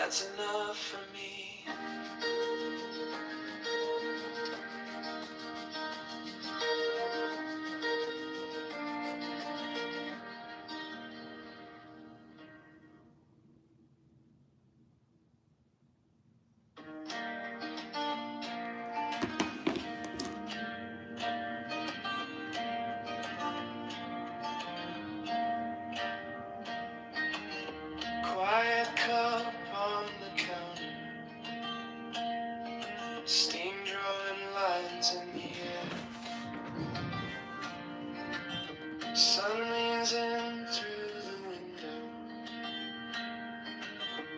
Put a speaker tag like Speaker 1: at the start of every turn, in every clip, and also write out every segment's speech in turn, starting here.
Speaker 1: That's enough for me. Quiet cup on the counter, steam drawing lines in the air. Sun leans in through the window,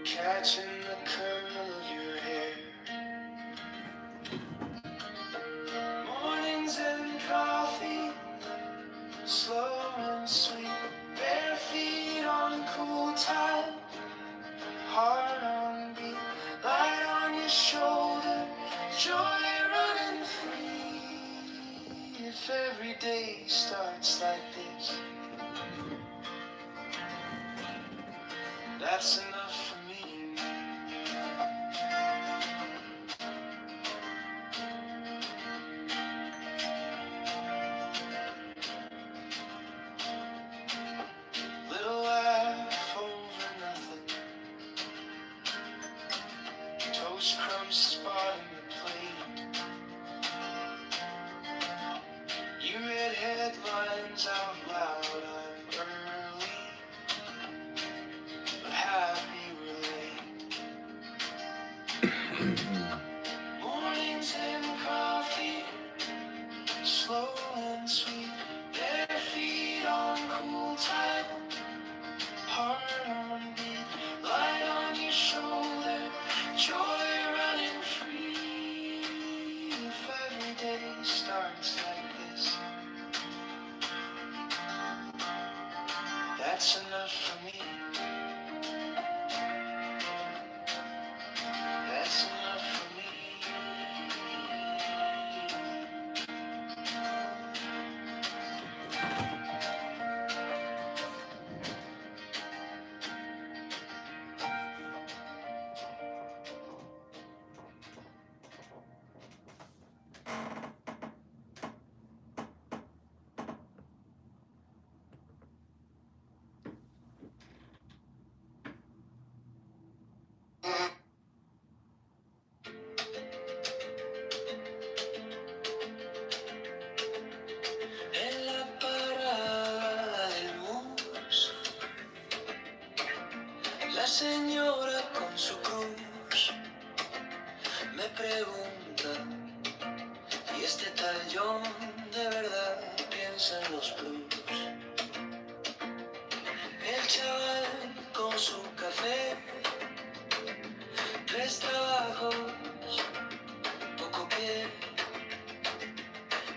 Speaker 1: catching the curl of your hair. Mornings and coffee, slow and sweet, bare feet on cool tile, heart on beat, light on your shoulder, joy running free. If every day starts like this, that's enough for me. Little laugh over nothing, toast crumbs spotting the plate. You read headlines out loud, I'm early, but happy we're late. Mornings and coffee, slow and sweet, bare feet on cool tile, heart on beat, light on your shoulder, joy running free. If every day starts like this, that's enough for me. That's enough for me. En la parada del bus, la señora con su cruz me pregunta, ¿y este tal John de verdad piensa en los blues? El chaval con su café, 3 trabajos, poco pie,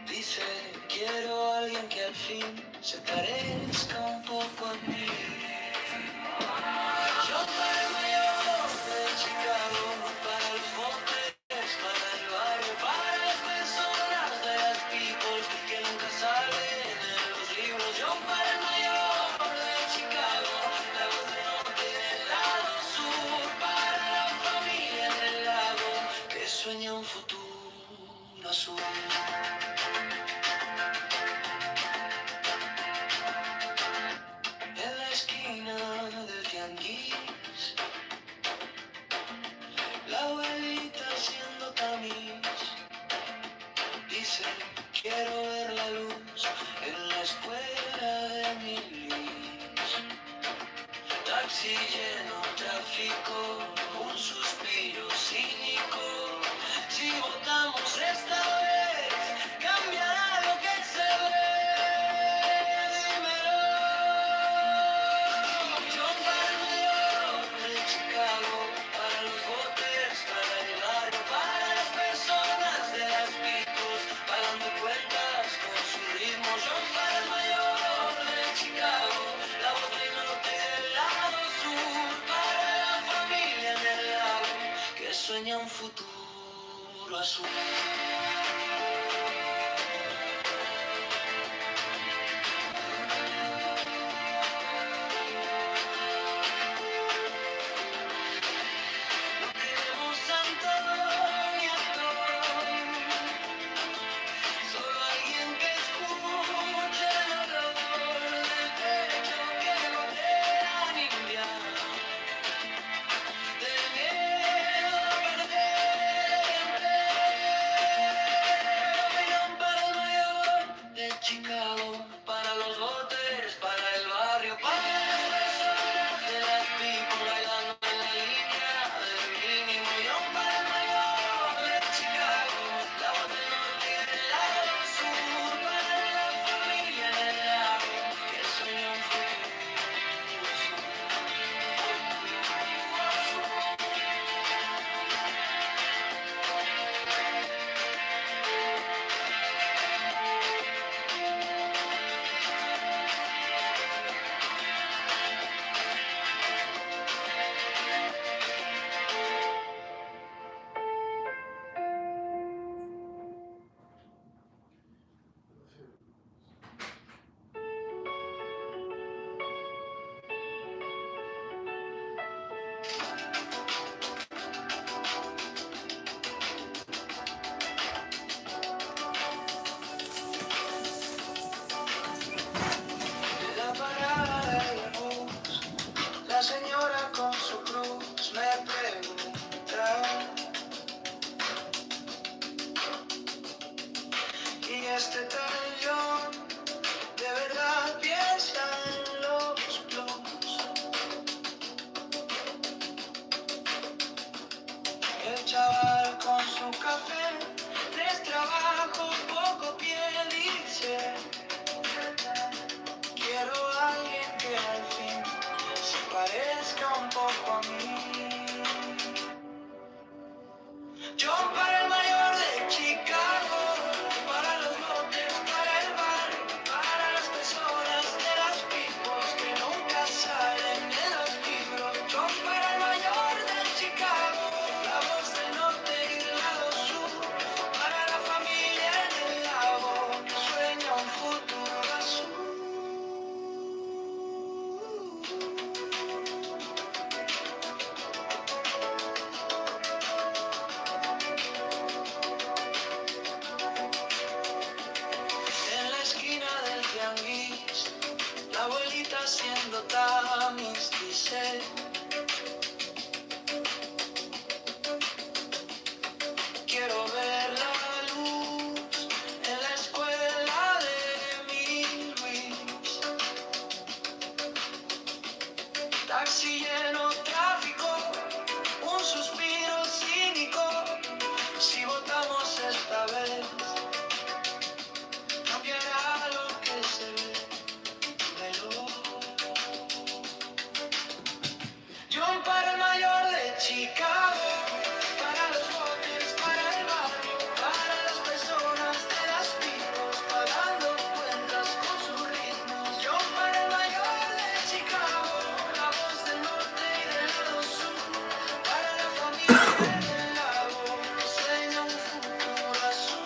Speaker 1: dice, quiero a alguien que al fin se parezca un poco a mí. Yo para el mayor de Chicago, para los botes, para el barrio, para las personas de las people que nunca salen en los libros. Yo para el mayor de Chicago, la voz del norte y del lado sur, para la familia en el lago que sueña un futuro azul. En la esquina del tianguis, la abuelita haciendo tamiz, dice, quiero ver la luz en la escuela de mi Liz. Taxi lleno, tráfico, un suspiro cínico. Si votamos esta vez, cambiará lo que se ve. Dímelo. John para el mayor de Chicago, para los botes, para el barrio, para las personas de las picos, pagando cuentas con su ritmo. John para el mayor de Chicago, la voz del norte y del lado sur, para la familia en el lago que sueña un futuro azul. este traición, de verdad piensa en los plos. El chaval con su café, 3 trabajos, poco pie, dice: quiero a alguien que al fin se parezca un poco a mí. Yo para el mayor de Chicago, para los lotes, para el barrio, para las personas de las pipos que nunca salen en los libros. Yo para el mayor de Chicago, la voz del norte y del lado sur, para la familia en el lago que sueña un futuro azul. En la esquina del tianguis, la abuelita haciendo tamiz dice: quiero ver la luz en la escuela de mi Luis. Taxi lleno, tráfico, un suspiro cínico. Si votamos esta vez, cambiará lo que se ve. Yo para el mayor de Chicago, para los botes, para el barrio, para las personas de las picos, pagando cuentas con sus ritmos. Yo para el mayor de Chicago, la voz del norte y del lado sur, para la familia en el lago que sueña un futuro azul.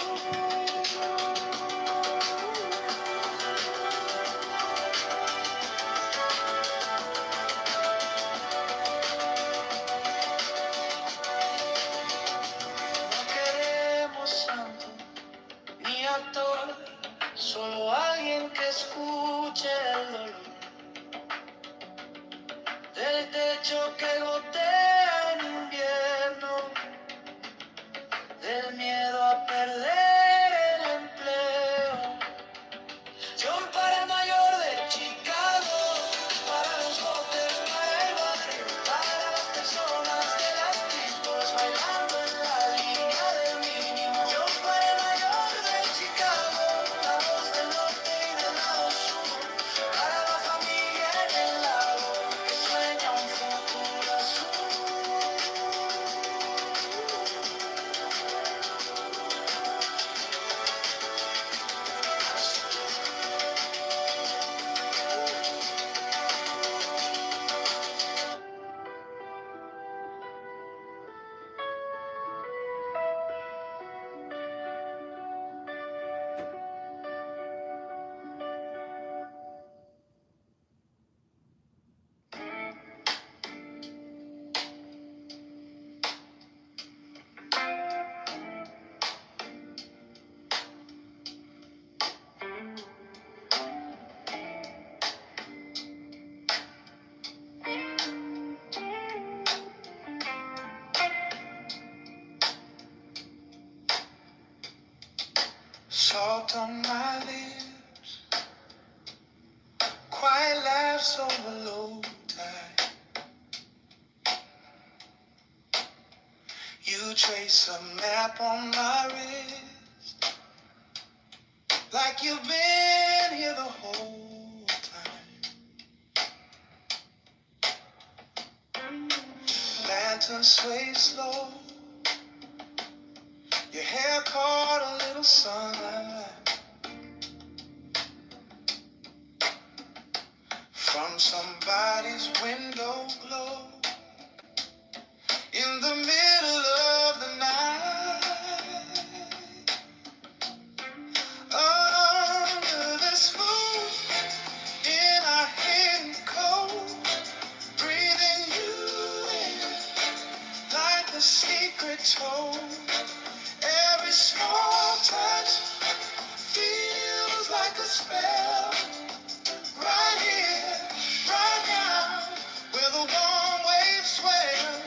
Speaker 1: No queremos santo ni actor, solo alguien que escuche el dolor del techo que gotea en invierno, del miedo a perder el empleo. Yo para el mayor de Chicago, para los botes, para el barrio, para las personas de las picos, bailando en la línea del mínimo. Yo para el mayor de Chicago, la voz del norte y del lado sur, para la familia en el lago que sueña un futuro azul. Salt on my lips, quiet laughs over low tide. You trace a map on my wrist, like you've been here the whole time. Lantern sway slow, your hair caught a little sunlight from somebody's window glow in the middle of the night. Under this moon, in our hidden cold, breathing you in like a secret told. Every small touch feels like a spell. Right here, right now, where the warm waves swell.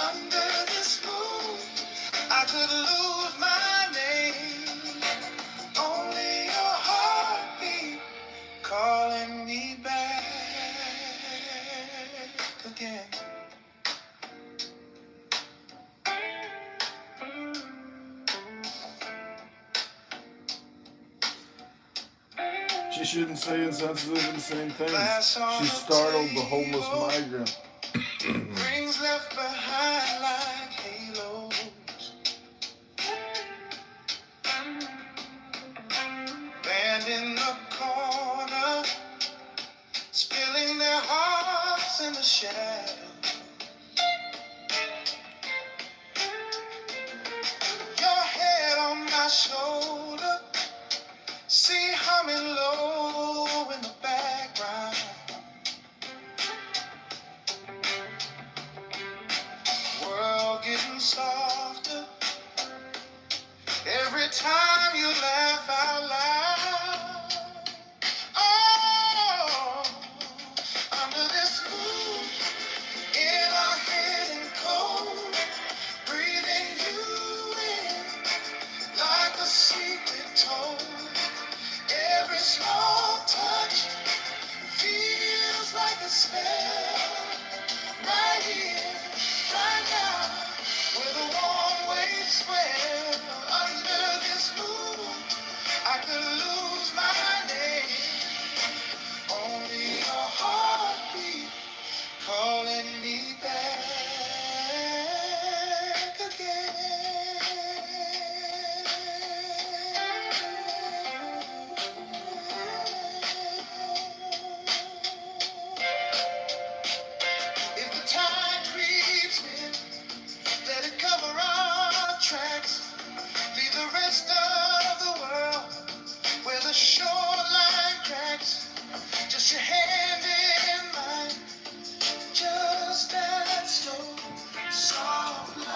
Speaker 1: Under this moon, I could lose my name. Only
Speaker 2: She shouldn't say insensitive, insane things. She startled the homeless migrant.
Speaker 1: Rings left behind like halos. Band in the corner, spilling their hearts in the shadow. Your head on my shoulder, see humming low in the background. World getting softer every time you laugh out loud. Oh, under this moon, in our head and cold, breathing you in like a secret told. Every small touch feels like a spell. Right here, right now, where the warm waves swell. Under this moon, I could lose my name. Only your heartbeat calling me back again. If the tide creeps in, let it cover our tracks. Leave the rest of the world where the shoreline cracks. Just your hand in mine, just that slow, soft line.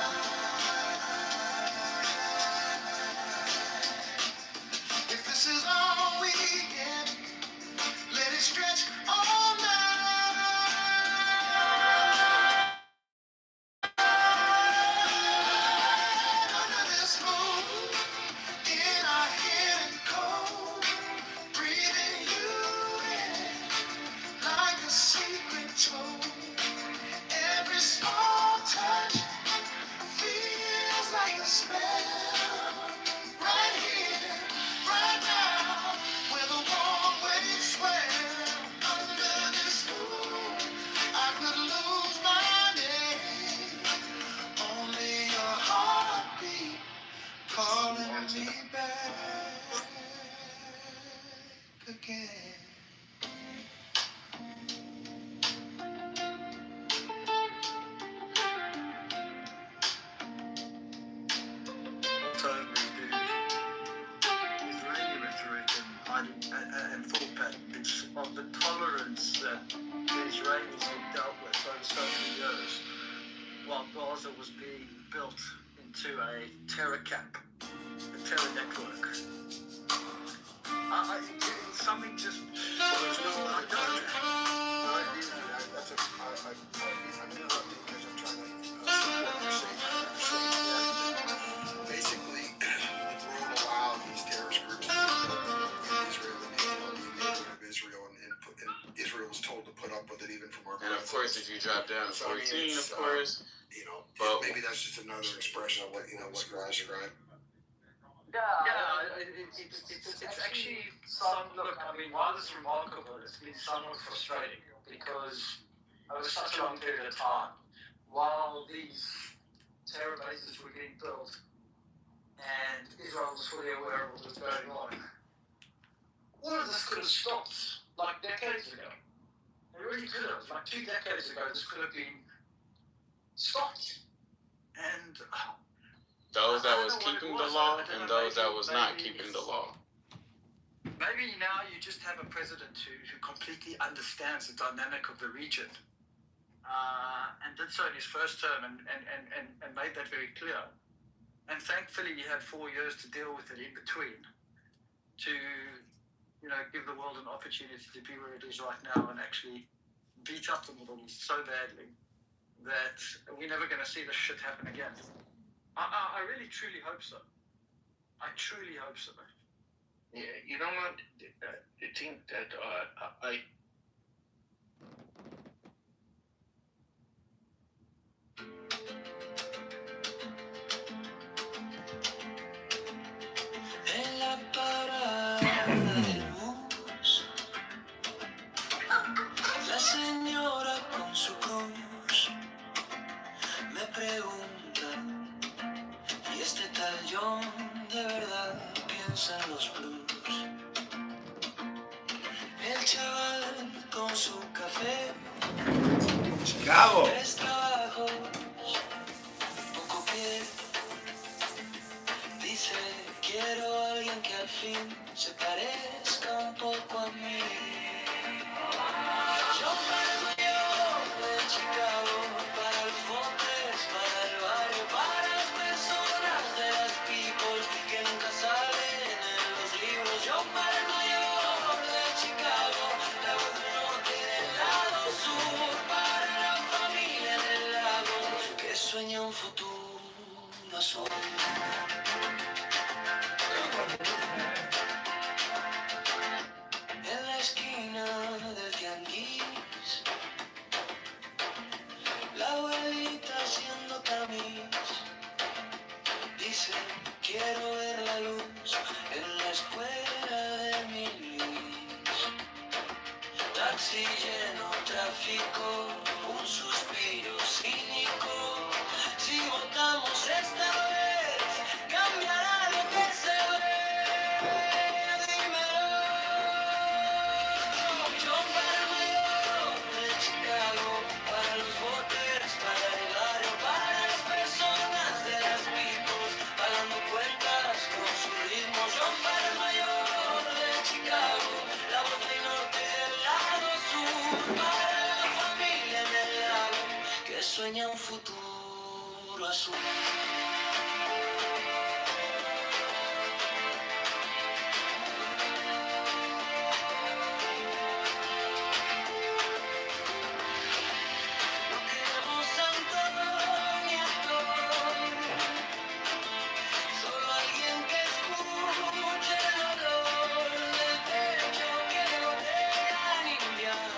Speaker 1: If this is all we get, let it stretch all night. Under this moon, in our hidden cold, breathing you in like a secret told. Every small touch feels like a spell. Right here, right now, where the warm waves swell. Under this moon, I could lose my name. Only your heartbeat calling me back again. Israeli rhetoric and thought patterns of the tolerance that the Israelis had dealt with over so many years while Gaza was being built into a terror camp, a terror network. Something just... Well, there's no... I'm interrupting because I'm trying to support your saying. Basically, the world allowed these terrorist groups to in Israel and the neighborhood of Israel, and Israel was told to put up with it even from our...
Speaker 3: And of course, if you drop down to 14, of course...
Speaker 1: But maybe that's just another expression of what you're describing.
Speaker 4: Yeah, it's actually look, I mean, while it's remarkable, it's been somewhat frustrating because over such a long period of time, while these terror bases were getting built and Israel was fully aware of what was going on, all of this could have stopped like decades ago. It really could have. Like 2 decades ago, this could have been stopped. And
Speaker 3: those that was keeping the law and those that was not keeping the law.
Speaker 4: Maybe now you just have a president who completely understands the dynamic of the region, and did so in his first term and made that very clear. And thankfully he had 4 years to deal with it in between to, give the world an opportunity to be where it is right now and actually beat up the Middle East so badly that we're never going to see this shit happen again. I really, truly hope so. I truly hope so.
Speaker 5: Yeah, you know what? I think that I
Speaker 1: En la parada del bus en los blues. El chaval con su café.
Speaker 2: Chicago.
Speaker 1: 3 trabajos, poco piel. Dice, quiero a alguien que al fin se parezca un poco a mí. Yo me de Chicago, para los botes, para el barrio, para las personas de las people que nunca salen en los libros. Yo para el mayor de Chicago, la voz del norte y del lado sur, para la familia en el lago que sueña un futuro azul. En la esquina del tianguis, la abuelita haciendo tamiz. Dice, quiero ver la luz en la escuela de mi Luis. Taxi lleno, tráfico, un suspiro cínico. Si votamos esta vez, cambiará lo que se ve. Dímelo. Yo para el mayor de Chicago, para los voters, para el barrio, para las personas de las people, pagando cuentas con sus ritmos. Yo para el mayor de Chicago, la voz del norte y del lado sur, para la familia en el lago que sueña un futuro azul. No queremos santo ni actor, solo alguien que escuche el olor del techo que gotea limpiar.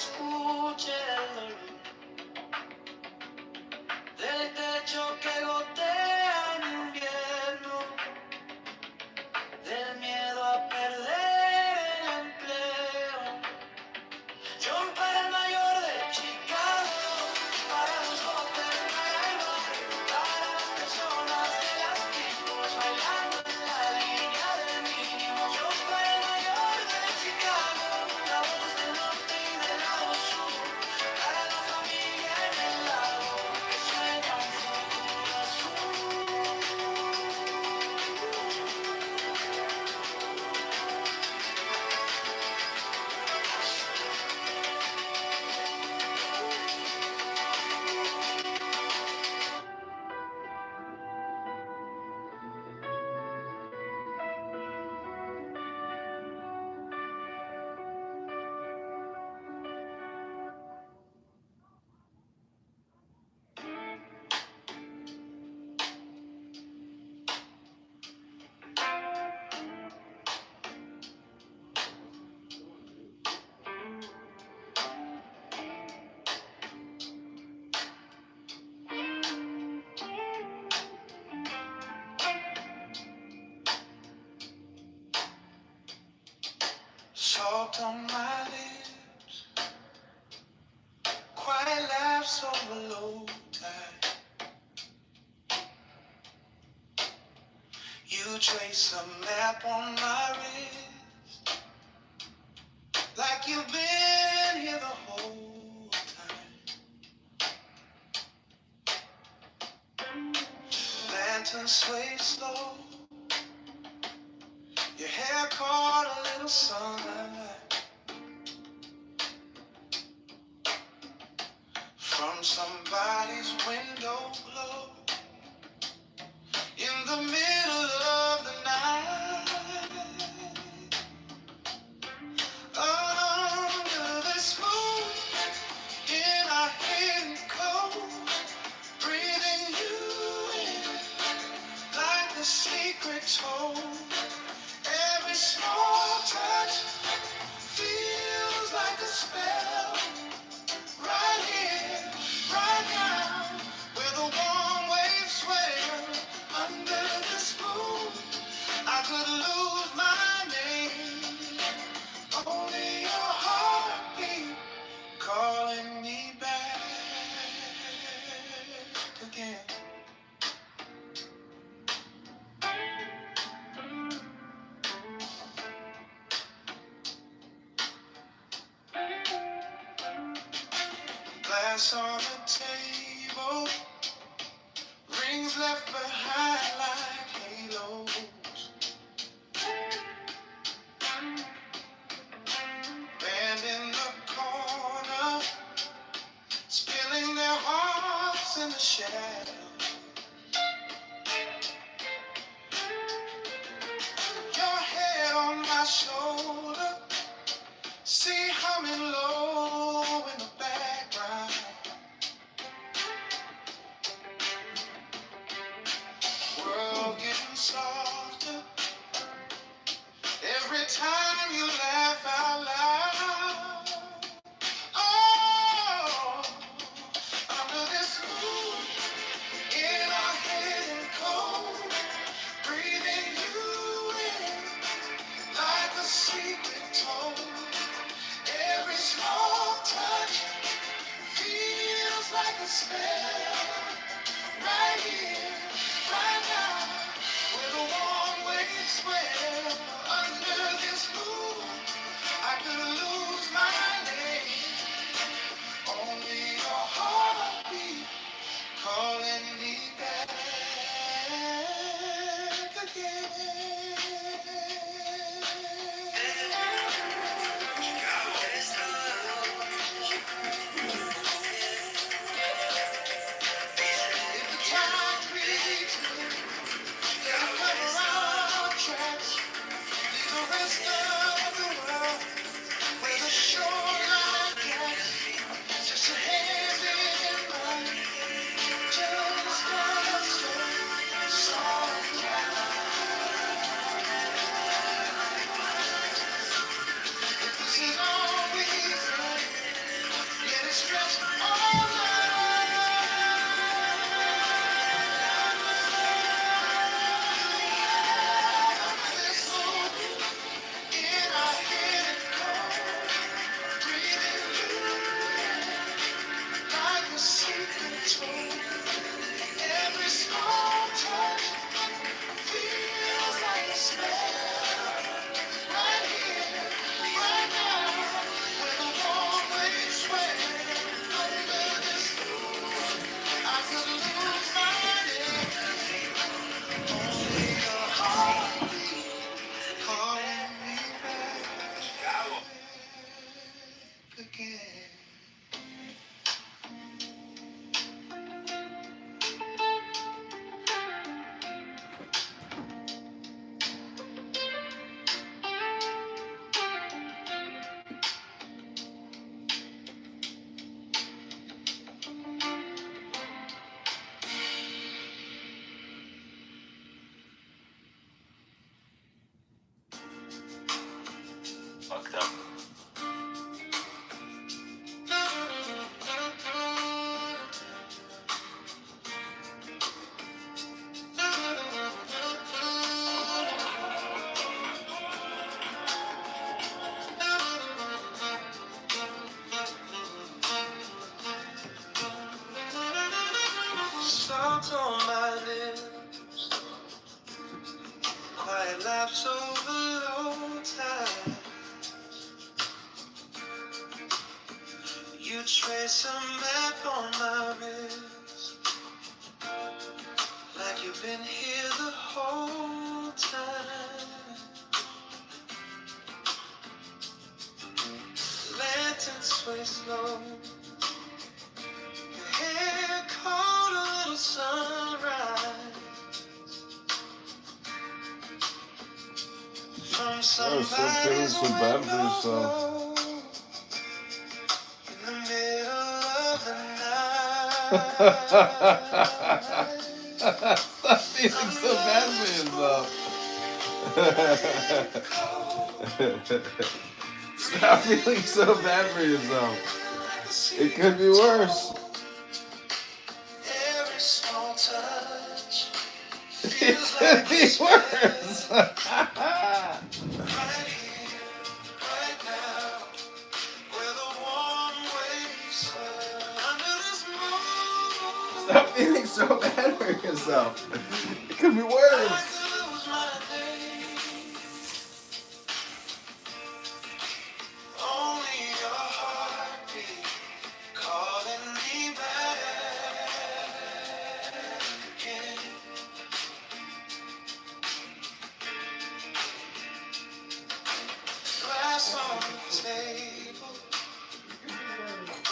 Speaker 1: escuche el dolor del techo que gotea en invierno, del miedo a perder el empleo. Yo para el mayor de Chicago, para los jóvenes, para el barrio, para las personas de las tribus, bailando en la línea del mínimo. Yo para el mayor de Chicago, la voz del norte y del lado sur, para la familia en el lago, que sueña un futuro azul. Salt on my lips, quiet laughs over low tide. You trace a map on my wrist, like you've been here the whole time. Lantern sway slow, your hair caught a little sunlight from somebody's window glow in the middle of the night. Under this moon, in our hidden cold, breathing you in like a secret told. Every small touch feels like a spell. Right here, right now, where the warm waves swell. Under this moon, I could lose my name. Only your heartbeat calling me back again. Glass on the table, rings left behind like halos. Band in the corner, spilling their hearts in the shadows. Your head on my shoulder, see humming low in the background. World getting softer every time you laugh out loud. Oh, under this moon, in our hidden cold, breathing you in like a secret told. Every small mouth on my lips. Quiet laughs over low tide. You trace a map on my wrist, like you've been here the whole time. Lanterns sway slow, your hair caught a little sunrise. From
Speaker 2: Oh, stop feeling
Speaker 1: somebody's
Speaker 2: so bad for yourself.
Speaker 1: window in the middle of the night.
Speaker 2: Stop feeling so bad for yourself. Stop feeling so bad for yourself. It could be worse.
Speaker 1: Every small touch
Speaker 2: It
Speaker 1: feels
Speaker 2: could
Speaker 1: like
Speaker 2: be
Speaker 1: a spell.
Speaker 2: worse.
Speaker 1: Right here, right now, where the warm waves swell under this moon.
Speaker 2: Stop feeling so bad for yourself. It could be
Speaker 1: I
Speaker 2: worse.
Speaker 1: could lose my day. Only your heartbeat calling me back again. Glass on the table,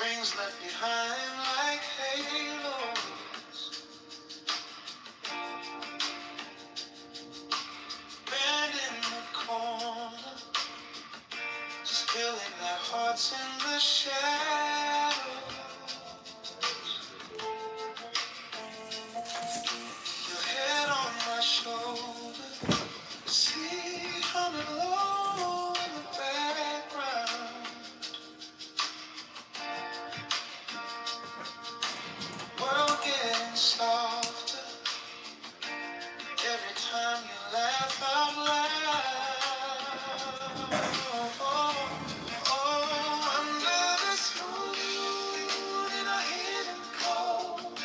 Speaker 1: rings left behind like halos. Band in the corner, just feeling their hearts in the shadows. Your head on my shoulder, see humming low in the background. World getting softer every time you laugh out loud. Oh, under this moon in a hidden cold,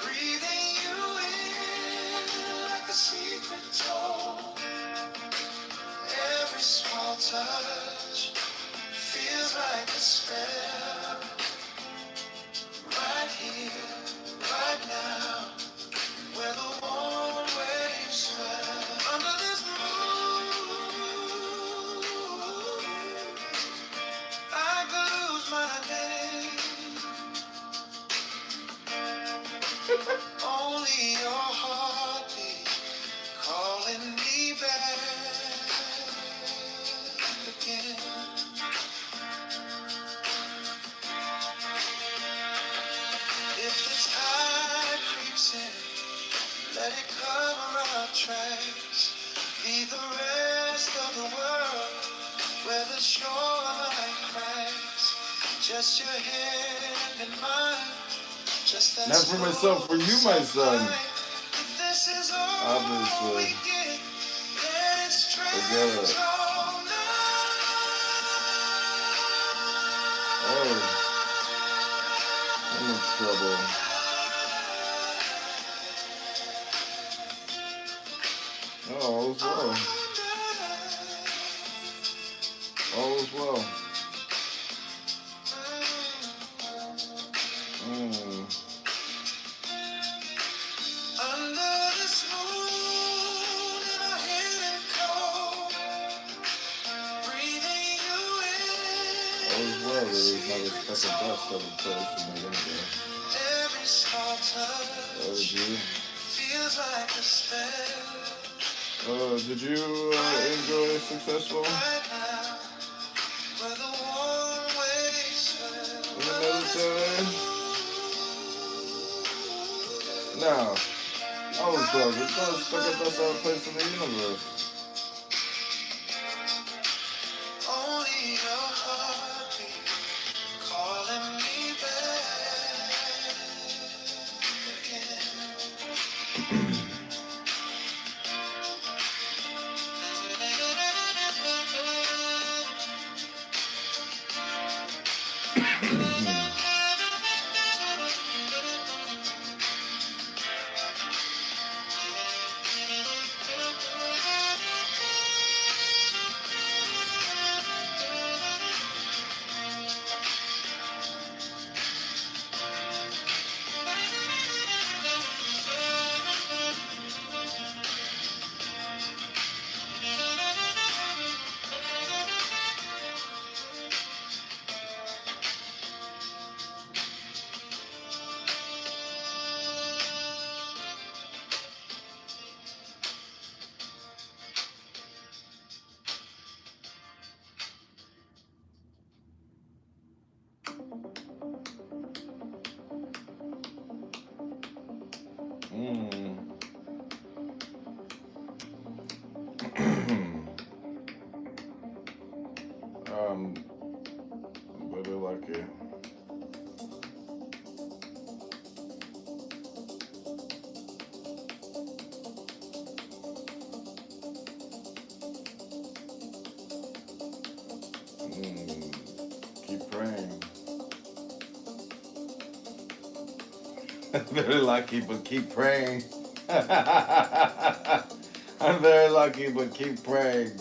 Speaker 1: breathing you in like a secret told. Every small touch feels like a spell. Right here, right now, where the warm waves swell under this moon. I could lose my day. Only your heartbeat calling me back again. If the tide creeps in, let it cover our tracks. Leave the rest of the world where the shoreline cracks. Just your hand in mine. Just that
Speaker 2: Not for myself, for you, my son.
Speaker 1: If this is all
Speaker 2: Obviously.
Speaker 1: we get, then it's
Speaker 2: Forget it.
Speaker 1: strange all night.
Speaker 2: Oh, so much trouble. Oh, all is well. All is well.
Speaker 1: Under this moon in a hidden cold, breathing you in.
Speaker 2: All is well. There is not a speck of dust that would place in my window.
Speaker 1: Every small
Speaker 2: Oh,
Speaker 1: touch
Speaker 2: did you?
Speaker 1: feels like a spell.
Speaker 2: Did you enjoy a successful
Speaker 1: Right now, where the warm waves swell
Speaker 2: in the
Speaker 1: under this
Speaker 2: military?
Speaker 1: moon.
Speaker 2: No. All is well. There's not a speck of dust out of place in the universe.
Speaker 1: Only your heartbeat calling me back again.
Speaker 2: Very lucky, but keep praying. I'm very lucky, but keep praying.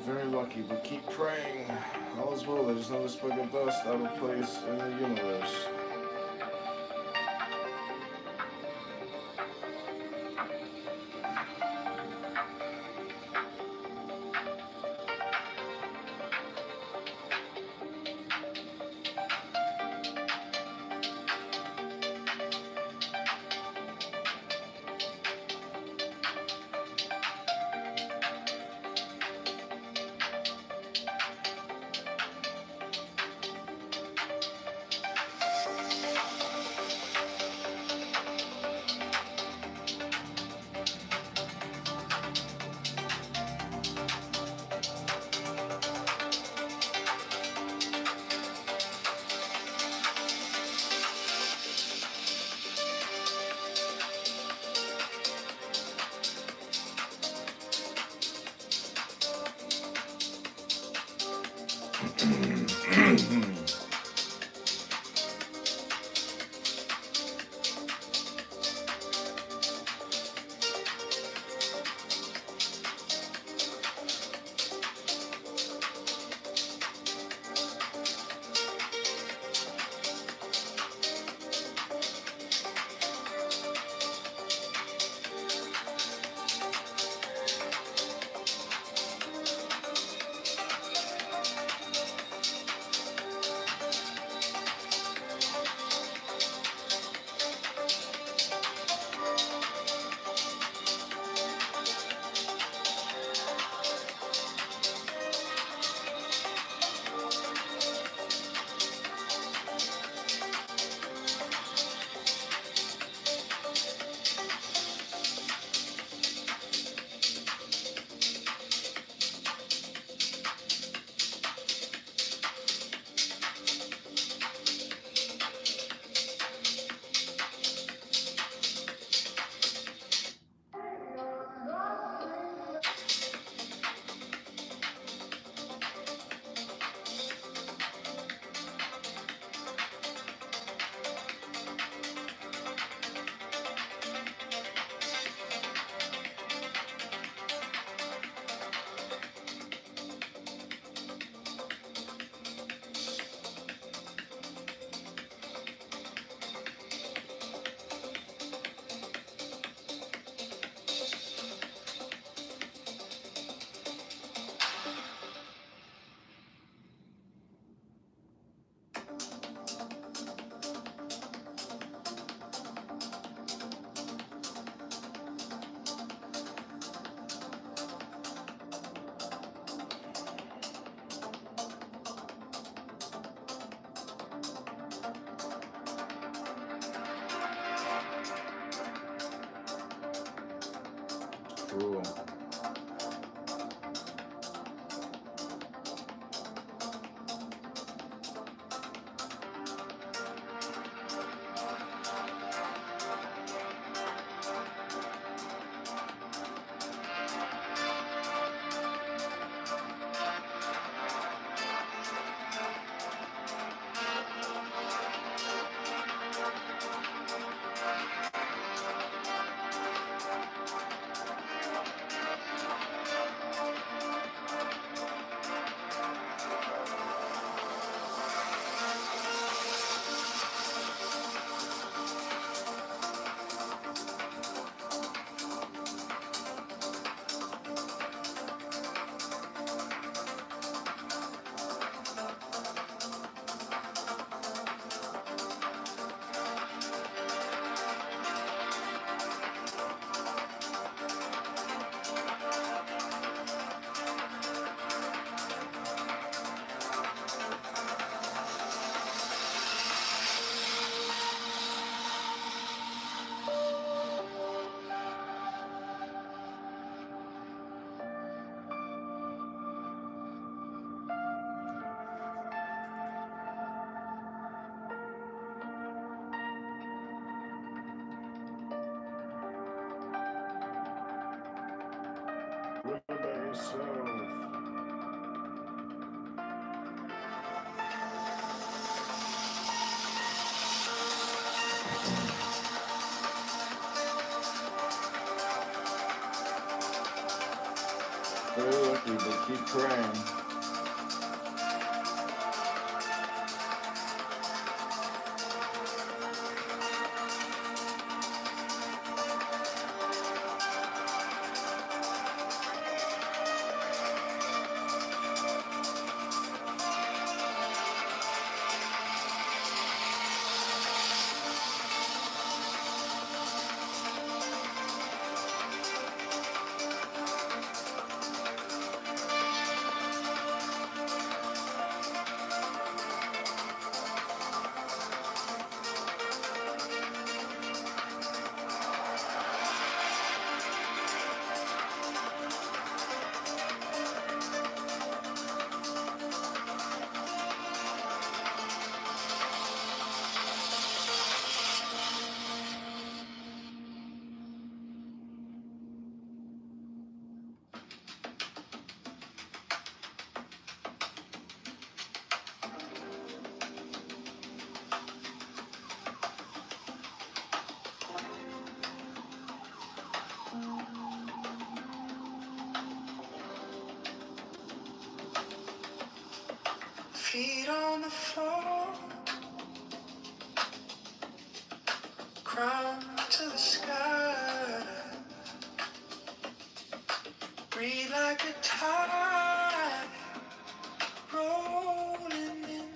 Speaker 2: Very lucky, but keep praying. All is well. There's no speck of dust out of place in the universe. Cool. What about yourself? Very lucky, but keep praying.
Speaker 1: Feet on the floor, crown to the sky. Breathe like a tide, rolling in,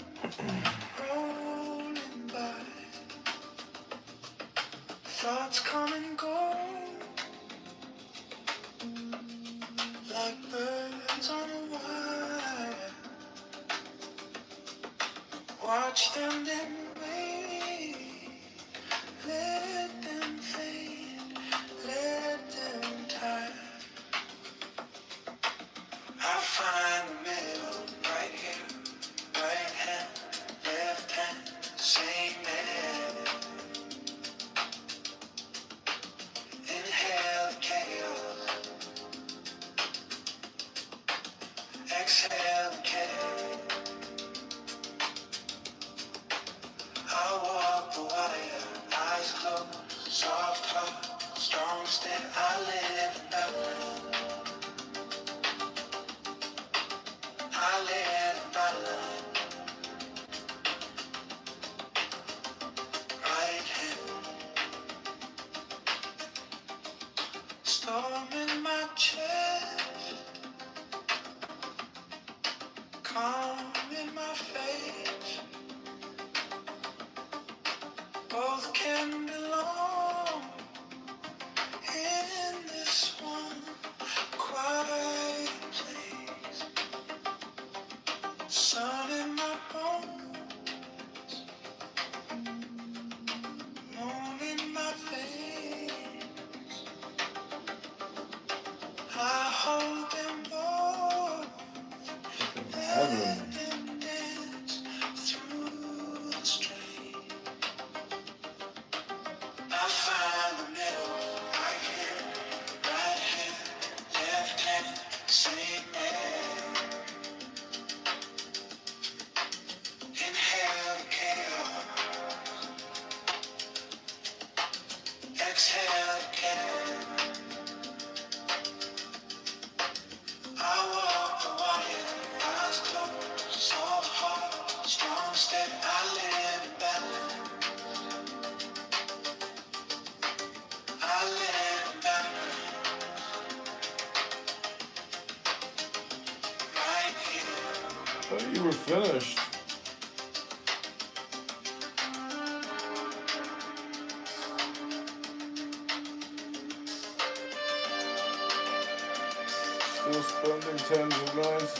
Speaker 1: rolling by. Thoughts come and go, like birds on a wire. Watch them then wait, let them fade, let them tire. I'll find the middle, right here, right hand, left hand, same man. Inhale the chaos, exhale the chaos. I walk the wire, eyes closed, soft heart, strong step. I live in Dublin. I live in my life. Right hand, storm in my chest, calm in my face. Both can belong in this one quiet place. Sun in my bones, moon in my face. hoping for
Speaker 2: Heaven.
Speaker 1: evidence through the strain. I find the middle, right here, right hand, left hand, same man. Inhale the chaos, exhale the chaos. I walk the wire, eyes closed, soft heart, strong step. I live in balance. I live in balance. Right here.
Speaker 2: I thought you were finished. Still spending tens of millions.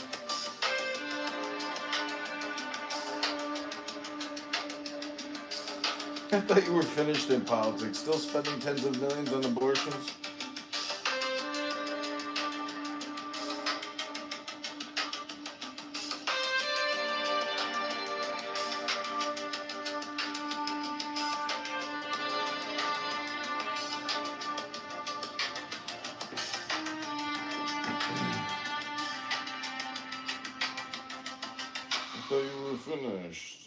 Speaker 2: I thought you were finished in politics. Still spending tens of millions on abortions. I thought you were finished.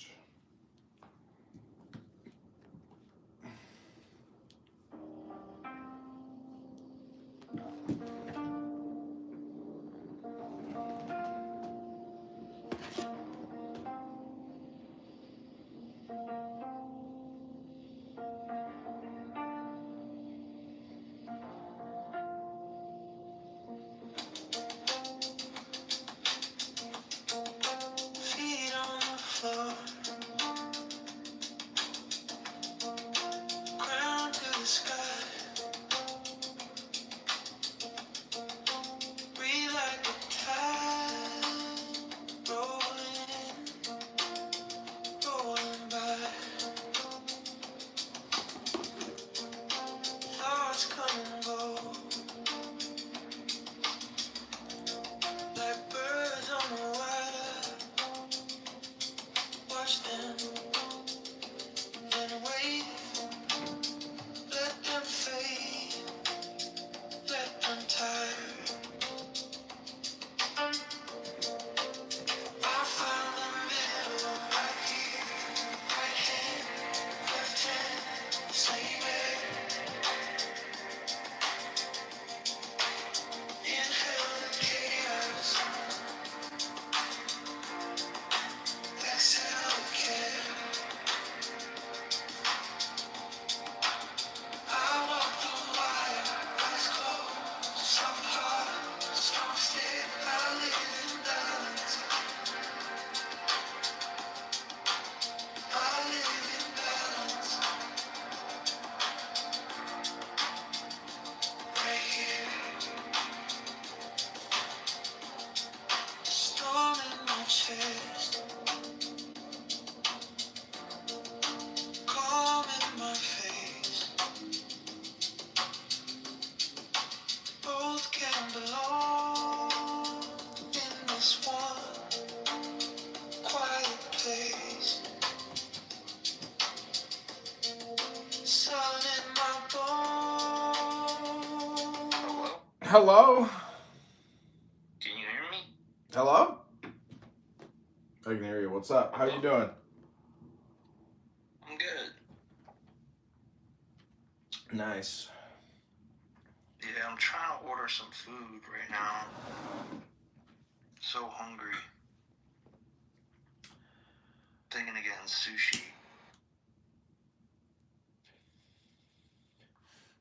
Speaker 1: Feet on the floor, ground to the sky. Breathe like a tide, rolling, rolling by. Thoughts come and go, like birds on the wire. Watch them, then wait. Let them fade, let them tire. I found the middle, right here, right hand, left hand, same way. Inhale the chaos, exhale the care. I walk the wire, eyes closed, soft heart, strong step. I live in balance. I live in balance. Right here, storm in my chest, calm in my face. Both can belong in this one quiet place. Sun in my bones.
Speaker 5: Hello?
Speaker 2: Hello?
Speaker 5: Can you hear me?
Speaker 2: Hello? I can hear you. What's up? How you doing?
Speaker 5: I'm good.
Speaker 2: Nice.
Speaker 5: Yeah, I'm trying to order some food right now. So hungry. Thinking of getting sushi.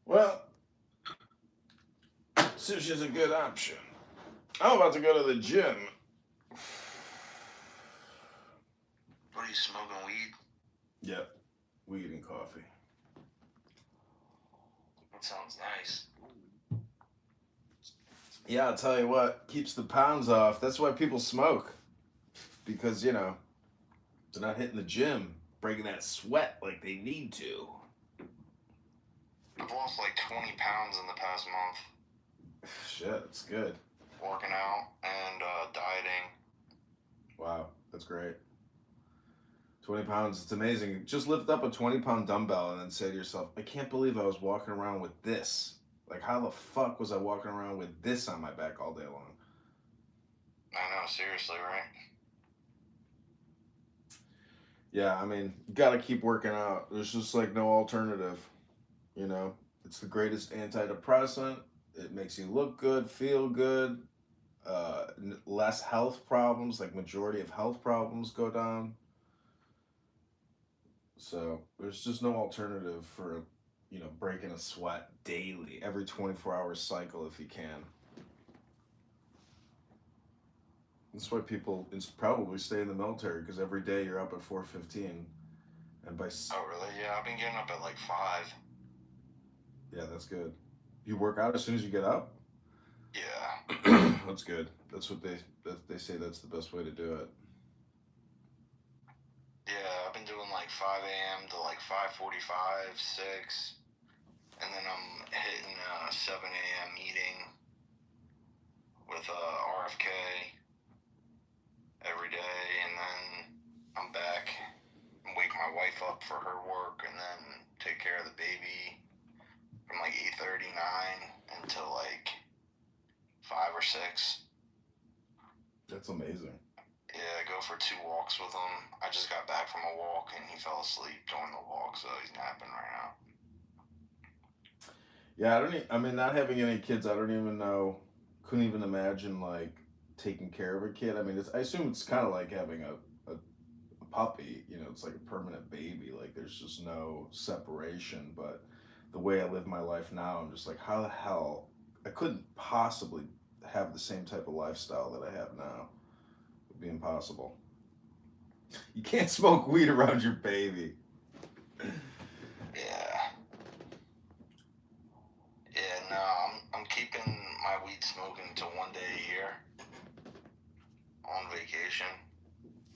Speaker 2: Well, sushi's a good option. I'm about to go to the gym.
Speaker 5: What are you smoking, weed?
Speaker 2: Yep. Weed and coffee.
Speaker 5: That sounds nice.
Speaker 2: Yeah, I'll tell you what, keeps the pounds off. That's why people smoke. Because, you know, they're not hitting the gym, breaking that sweat like they need to.
Speaker 5: I've lost like 20 pounds in the past month.
Speaker 2: Shit, it's good.
Speaker 5: working out and dieting.
Speaker 2: Wow, that's great. 20 pounds, it's amazing. Just lift up a 20-pound dumbbell and then say to yourself, I can't believe I was walking around with this. Like, how the fuck was I walking around with this on my back all day long?
Speaker 5: I know, seriously, right?
Speaker 2: Yeah, I mean, you gotta keep working out. There's just like no alternative. You know, it's the greatest antidepressant. It makes you look good, feel good, less health problems, like majority of health problems go down. So there's just no alternative for, breaking a sweat daily, every 24-hour cycle if you can. That's why people probably stay in the military, because every day you're up at 4:15, and
Speaker 5: Oh, really? Yeah, I've been getting up at like 5.
Speaker 2: Yeah, that's good. You work out as soon as you get up?
Speaker 5: Yeah.
Speaker 2: That's good. That's what they say. That's the best way to do it.
Speaker 5: Yeah, I've been doing like 5 a.m. to like 5:45, 6, and then I'm hitting 7 a.m. meeting with RFK every day, and then I'm back and wake my wife up for her work, and then take care of the baby from like 8:39 until like 5 or 6.
Speaker 2: That's amazing.
Speaker 5: Yeah, I go for 2 walks with him. I just got back from a walk and he fell asleep during the walk, so he's napping right now.
Speaker 2: Yeah, I mean, not having any kids, I don't even know. Couldn't even imagine like taking care of a kid. I mean, I assume it's kind of like having a puppy. It's like a permanent baby. Like there's just no separation. But the way I live my life now, I'm just like, how the hell I couldn't possibly have the same type of lifestyle that I have now. It'd be impossible. You can't smoke weed around your baby.
Speaker 5: Yeah. Yeah, no, I'm keeping my weed smoking to 1 day a year on vacation.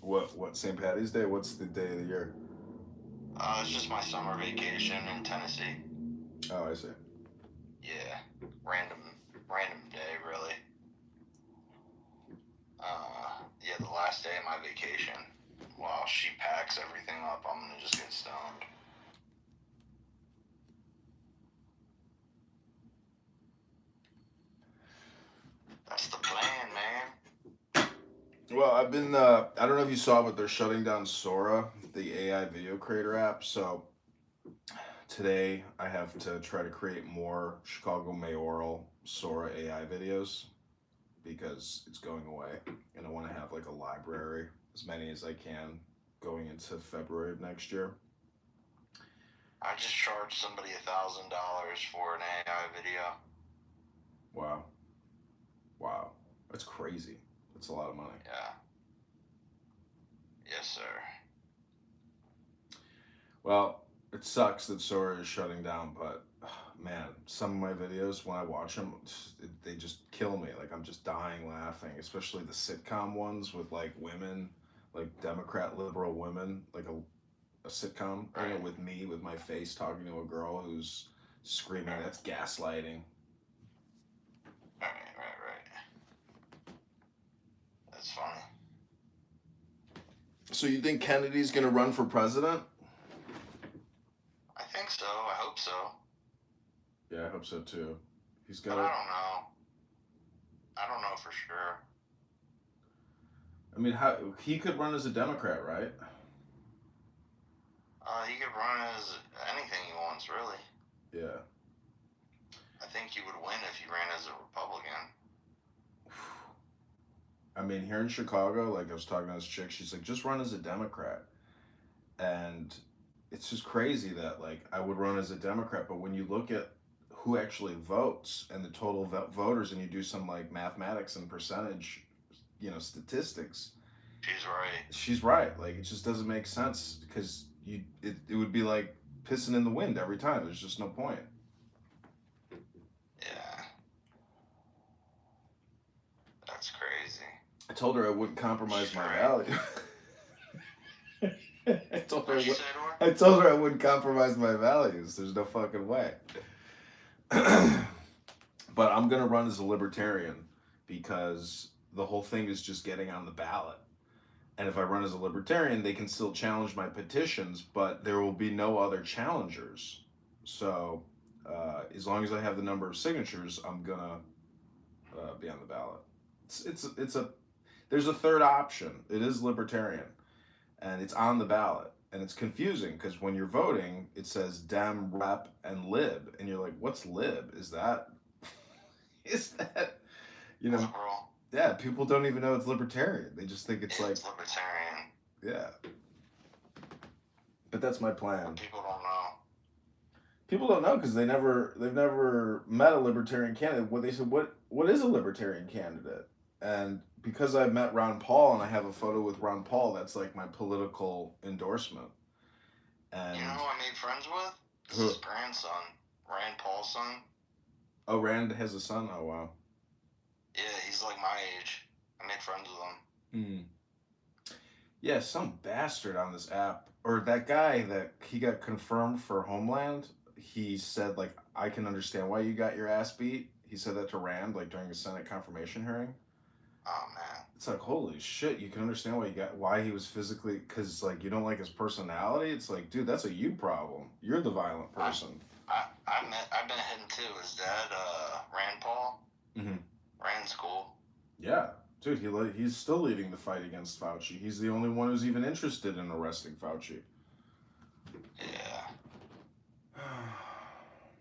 Speaker 2: What St. Patty's Day? What's the day of the year?
Speaker 5: It's just my summer vacation in Tennessee.
Speaker 2: Oh, I see.
Speaker 5: Yeah, random day, really. Yeah, the last day of my vacation, while she packs everything up, I'm gonna just get stoned. That's the plan, man.
Speaker 2: Well, I've been, I don't know if you saw, but they're shutting down Sora, the AI video creator app. So today I have to try to create more Chicago mayoral Sora AI videos because it's going away. And I want to have like a library, as many as I can, going into February of next year.
Speaker 5: I just charged somebody $1,000 for an AI video.
Speaker 2: Wow. Wow. That's crazy. That's a lot of money.
Speaker 5: Yeah. Yes, sir.
Speaker 2: Well, it sucks that Sora is shutting down, but man, some of my videos, when I watch them, they just kill me. Like, I'm just dying laughing, especially the sitcom ones with like women, like Democrat liberal women, like a sitcom,
Speaker 5: Right.
Speaker 2: with me, with my face talking to a girl who's screaming.
Speaker 5: Right.
Speaker 2: That's gaslighting.
Speaker 5: Right. That's funny.
Speaker 2: So you think Kennedy's gonna run for president?
Speaker 5: I think so. I hope so.
Speaker 2: Yeah, I hope so too. He's
Speaker 5: But
Speaker 2: got.
Speaker 5: I don't know. I don't know for sure.
Speaker 2: I mean, he could run as a Democrat, right?
Speaker 5: He could run as anything he wants, really.
Speaker 2: Yeah.
Speaker 5: I think he would win if he ran as a Republican.
Speaker 2: I mean, here in Chicago, like I was talking to this chick, she's like, just run as a Democrat. And it's just crazy that like I would run as a Democrat, but when you look at who actually votes and the total voters, and you do some like mathematics and percentage, statistics, she's right. Like it just doesn't make sense because it would be like pissing in the wind every time. There's just no point.
Speaker 5: Yeah. That's crazy.
Speaker 2: I told her I wouldn't compromise my value. I told her I wouldn't compromise my values. There's no fucking way. But But I'm gonna run as a libertarian because the whole thing is just getting on the ballot. And if I run as a libertarian, they can still challenge my petitions, but there will be no other challengers. So, as long as I have the number of signatures, I'm gonna be on the ballot. It's a there's a third option. It is libertarian, and it's on the ballot, and it's confusing because when you're voting, it says Dem, Rep, and Lib, and you're like, what's Lib? Is that you know?
Speaker 5: Liberal.
Speaker 2: Yeah, people don't even know it's libertarian. They just think it's like
Speaker 5: libertarian.
Speaker 2: yeah. But that's my plan.
Speaker 5: People don't know.
Speaker 2: People don't know because they've never met a libertarian candidate. What they said, what is a libertarian candidate? And because I've met Ron Paul and I have a photo with Ron Paul, that's like my political endorsement. And
Speaker 5: you know who I made friends with? It's his grandson, Rand Paul's son.
Speaker 2: Oh, Rand has a son. Oh wow.
Speaker 5: Yeah, he's like my age. I made friends with him.
Speaker 2: Yeah, some bastard on this app, or that guy that he got confirmed for Homeland. He said like, I can understand why you got your ass beat. He said that to Rand like during a Senate confirmation hearing.
Speaker 5: Oh man.
Speaker 2: It's like, holy shit, you can understand why he was physically, because like you don't like his personality. It's like, dude, that's a you problem. You're the violent person.
Speaker 5: I've been hitting too. His dad, Rand Paul.
Speaker 2: Mm-hmm.
Speaker 5: Rand's cool.
Speaker 2: Yeah, dude, he's still leading the fight against Fauci. He's the only one who's even interested in arresting Fauci.
Speaker 5: Yeah.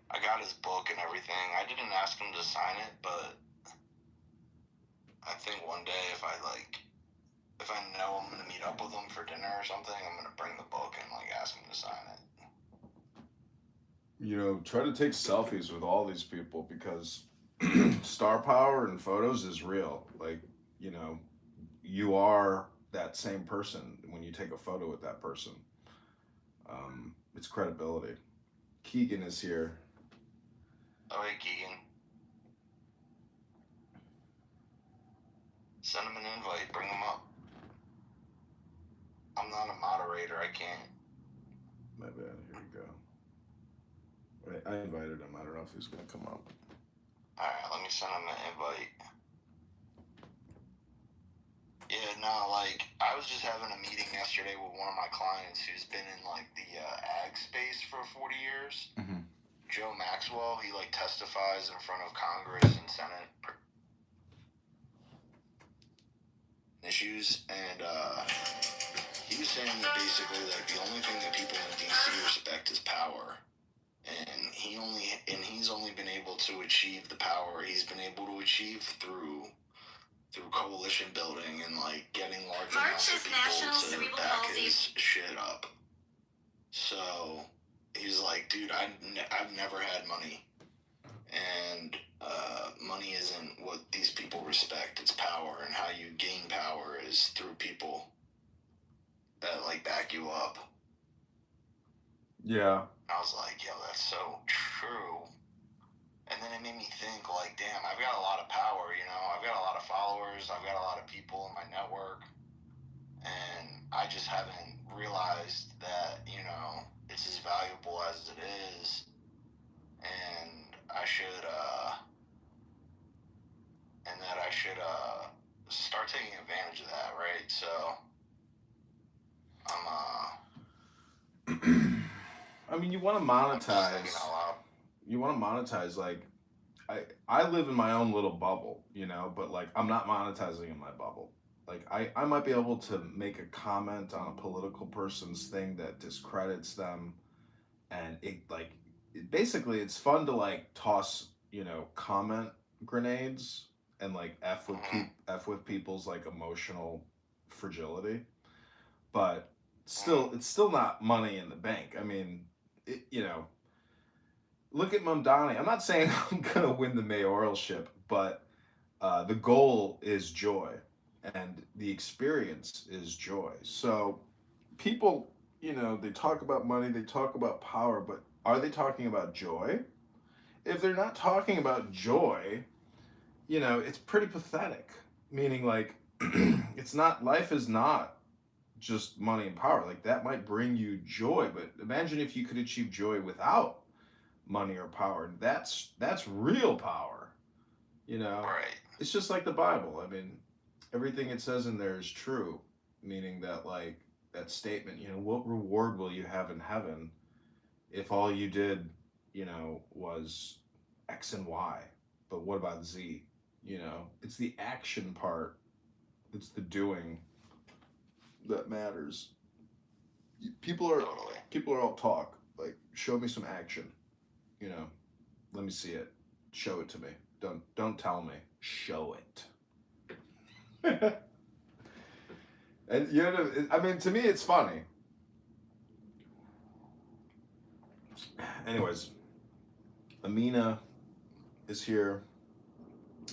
Speaker 5: I got his book and everything. I didn't ask him to sign it, but I think one day if I know I'm gonna meet up with him for dinner or something, I'm gonna bring the book and like ask him to sign it.
Speaker 2: You know, try to take selfies with all these people because star power and photos is real. Like, you know, you are that same person when you take a photo with that person. It's credibility. Keegan is here.
Speaker 5: Oh, hey, Keegan. Send him an invite. Bring him up. I'm not a moderator. I can't.
Speaker 2: My bad. Here we go. Wait, I invited him. I don't know if he's going to come up.
Speaker 5: Alright, let me send him an invite. Yeah, no, like, I was just having a meeting yesterday with one of my clients who's been in, like, the ag space for 40 years.
Speaker 2: Mm-hmm.
Speaker 5: Joe Maxwell, he, like, testifies in front of Congress and Senate issues, and, he was saying that basically, like, the only thing that people in D.C. respect is power. And he's only been able to achieve the power he's been able to achieve through coalition building and like getting large amounts of people to back his shit up. So he's like, dude, I've never had money, and money isn't what these people respect. It's power, and how you gain power is through people that like back you up.
Speaker 2: Yeah.
Speaker 5: I was like, yo, that's so true. And then it made me think, like, damn, I've got a lot of power, you know? I've got a lot of followers. I've got a lot of people in my network. And I just haven't realized that, you know, it's as valuable as it is. And I should start taking advantage of that, right? So,
Speaker 2: I mean, you want to monetize. You want to monetize, like, I live in my own little bubble, you know, but like I'm not monetizing in my bubble. Like I might be able to make a comment on a political person's thing that discredits them, and basically it's fun to like toss, you know, comment grenades and like f with people's like emotional fragility, but still it's still not money in the bank. I mean, you know. Look at Mamdani. I'm not saying I'm going to win the mayoralship, but the goal is joy, and the experience is joy. So people, you know, they talk about money, they talk about power, but are they talking about joy? If they're not talking about joy, you know, it's pretty pathetic. Meaning, like, life is not just money and power. Like, that might bring you joy, but imagine if you could achieve joy without money or power. That's real power. You know,
Speaker 5: Right.
Speaker 2: it's just like the Bible. I mean, everything it says in there is true, meaning that, like, that statement, you know, what reward will you have in heaven if all you did, you know, was X and Y? But what about Z? You know, it's the action part, it's the doing that matters. People are
Speaker 5: Totally.
Speaker 2: people are all talk. Like, show me some action. You know, let me see it. Show it to me. Don't tell me. Show it. And you know, I mean, to me, it's funny. Anyways, Amina is here,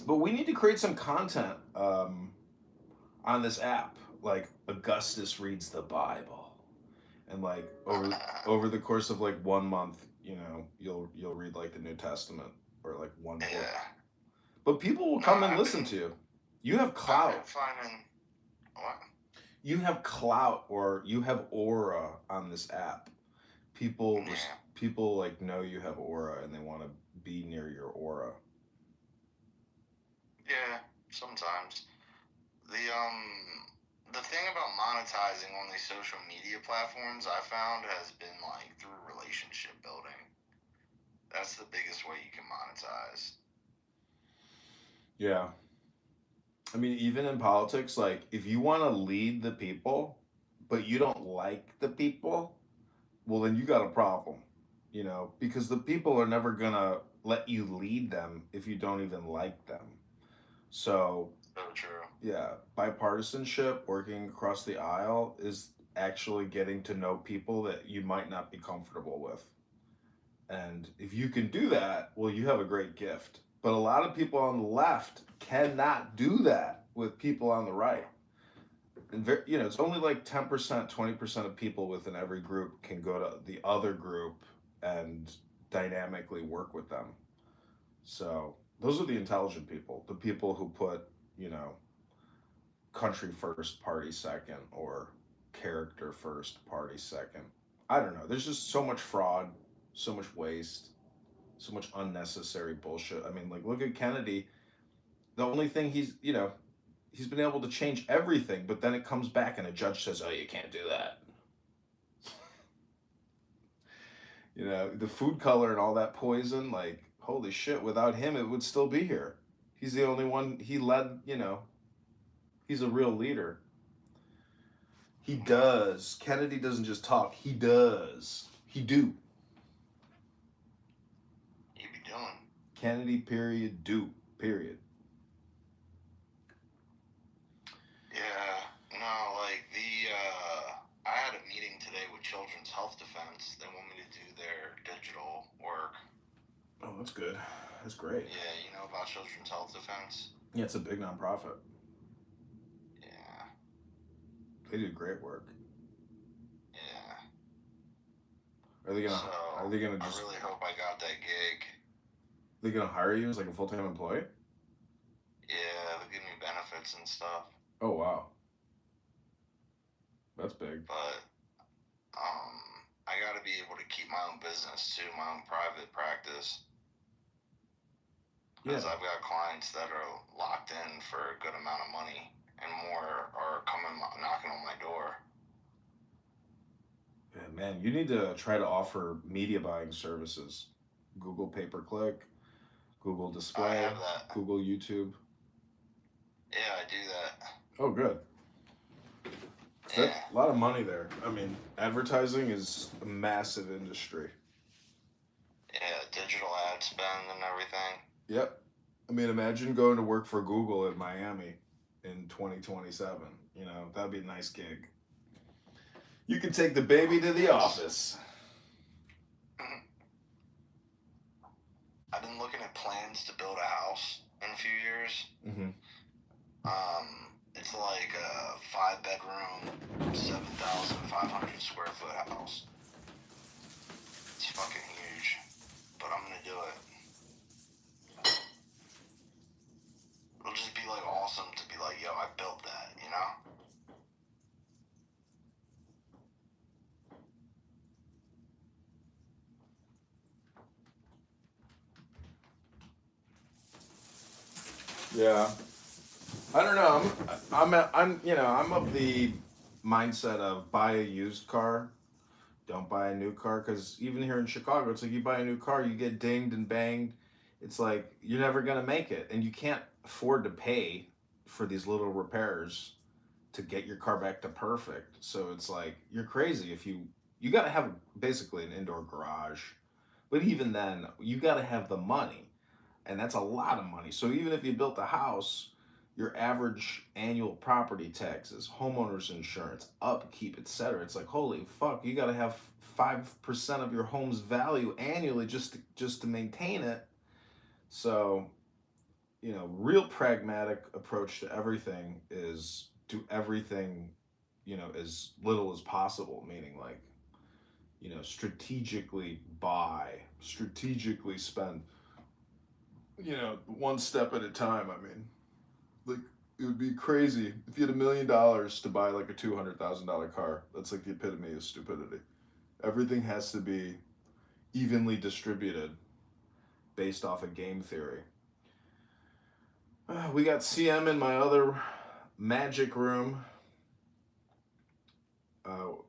Speaker 2: but we need to create some content on this app. Like, Augustus reads the Bible, and like over the course of like 1 month, you know, you'll read like the New Testament or like one book.
Speaker 5: Yeah.
Speaker 2: But people will come and listen to you. You have
Speaker 5: I've
Speaker 2: clout.
Speaker 5: been finding what?
Speaker 2: You have clout, or you have aura on this app. People
Speaker 5: Yeah.
Speaker 2: people like know you have aura and they want to be near your aura.
Speaker 5: Yeah, sometimes. The thing about monetizing on these social media platforms I found has been like through relationship building. That's the biggest way you can monetize.
Speaker 2: Yeah. I mean, even in politics, like, if you want to lead the people, but you don't like the people, well, then you got a problem, you know, because the people are never gonna let you lead them if you don't even like them. So,
Speaker 5: So true.
Speaker 2: yeah, bipartisanship, working across the aisle, is actually getting to know people that you might not be comfortable with. And if you can do that, well, you have a great gift. But a lot of people on the left cannot do that with people on the right. And you know, it's only like 10%, 20% of people within every group can go to the other group and dynamically work with them. So those are the intelligent people, the people who put, you know, country first, party second, or character first, party second. I don't know. There's just so much fraud, so much waste, so much unnecessary bullshit. I mean, like, look at Kennedy. The only thing he's been able to change everything, but then it comes back and a judge says, "Oh, you can't do that." You know, the food color and all that poison, like, holy shit, without him, it would still be here. He's the only one, he led, you know, he's a real leader. He does. Kennedy doesn't just talk, he does. He do.
Speaker 5: You be doing.
Speaker 2: Kennedy, period, do, period.
Speaker 5: Yeah, no, like I had a meeting today with Children's Health Defense. They want me to do their digital work.
Speaker 2: Oh, that's good. That's great.
Speaker 5: Yeah, you know about Children's Health Defense?
Speaker 2: Yeah, it's a big nonprofit.
Speaker 5: Yeah.
Speaker 2: They do great work.
Speaker 5: Yeah.
Speaker 2: Are they gonna?
Speaker 5: So,
Speaker 2: Are they gonna just?
Speaker 5: I really hope I got that gig.
Speaker 2: They gonna hire you as like a full-time employee?
Speaker 5: Yeah, they'll give me benefits and stuff.
Speaker 2: Oh wow. That's big.
Speaker 5: But I got to be able to keep my own business too, my own private practice.
Speaker 2: Yeah.
Speaker 5: Because I've got clients that are locked in for a good amount of money, and more are coming knocking on my door.
Speaker 2: Yeah, man, you need to try to offer media buying services. Google pay-per-click, Google display,
Speaker 5: I have that.
Speaker 2: Google YouTube.
Speaker 5: Yeah, I do that.
Speaker 2: Oh, good.
Speaker 5: Yeah.
Speaker 2: A lot of money there. I mean, advertising is a massive industry.
Speaker 5: Yeah, digital ad spend and everything.
Speaker 2: Yep. I mean, imagine going to work for Google in Miami in 2027. You know, that'd be a nice gig. You can take the baby to the office.
Speaker 5: I've been looking at plans to build a house in a few years.
Speaker 2: Mm-hmm.
Speaker 5: It's like a 5-bedroom, 7,500 square foot house. It's fucking huge, but I'm gonna do it. It'll just be like awesome to be like, yo, I built that, you know?
Speaker 2: Yeah. I don't know. I'm of the mindset of buy a used car, don't buy a new car, because even here in Chicago, it's like you buy a new car, you get dinged and banged. It's like you're never gonna make it, and you can't afford to pay for these little repairs to get your car back to perfect. So it's like you're crazy if you got to have basically an indoor garage, but even then, you got to have the money, and that's a lot of money. So even if you built a house, your average annual property taxes, homeowners insurance, upkeep, etc. It's like holy fuck, you got to have 5% of your home's value annually just to maintain it. So real pragmatic approach to everything is do everything, as little as possible, meaning like, strategically buy, strategically spend, one step at a time. I mean, like, it would be crazy if you had $1 million to buy like a $200,000 car. That's like the epitome of stupidity. Everything has to be evenly distributed based off of game theory. We got CM in my other magic room.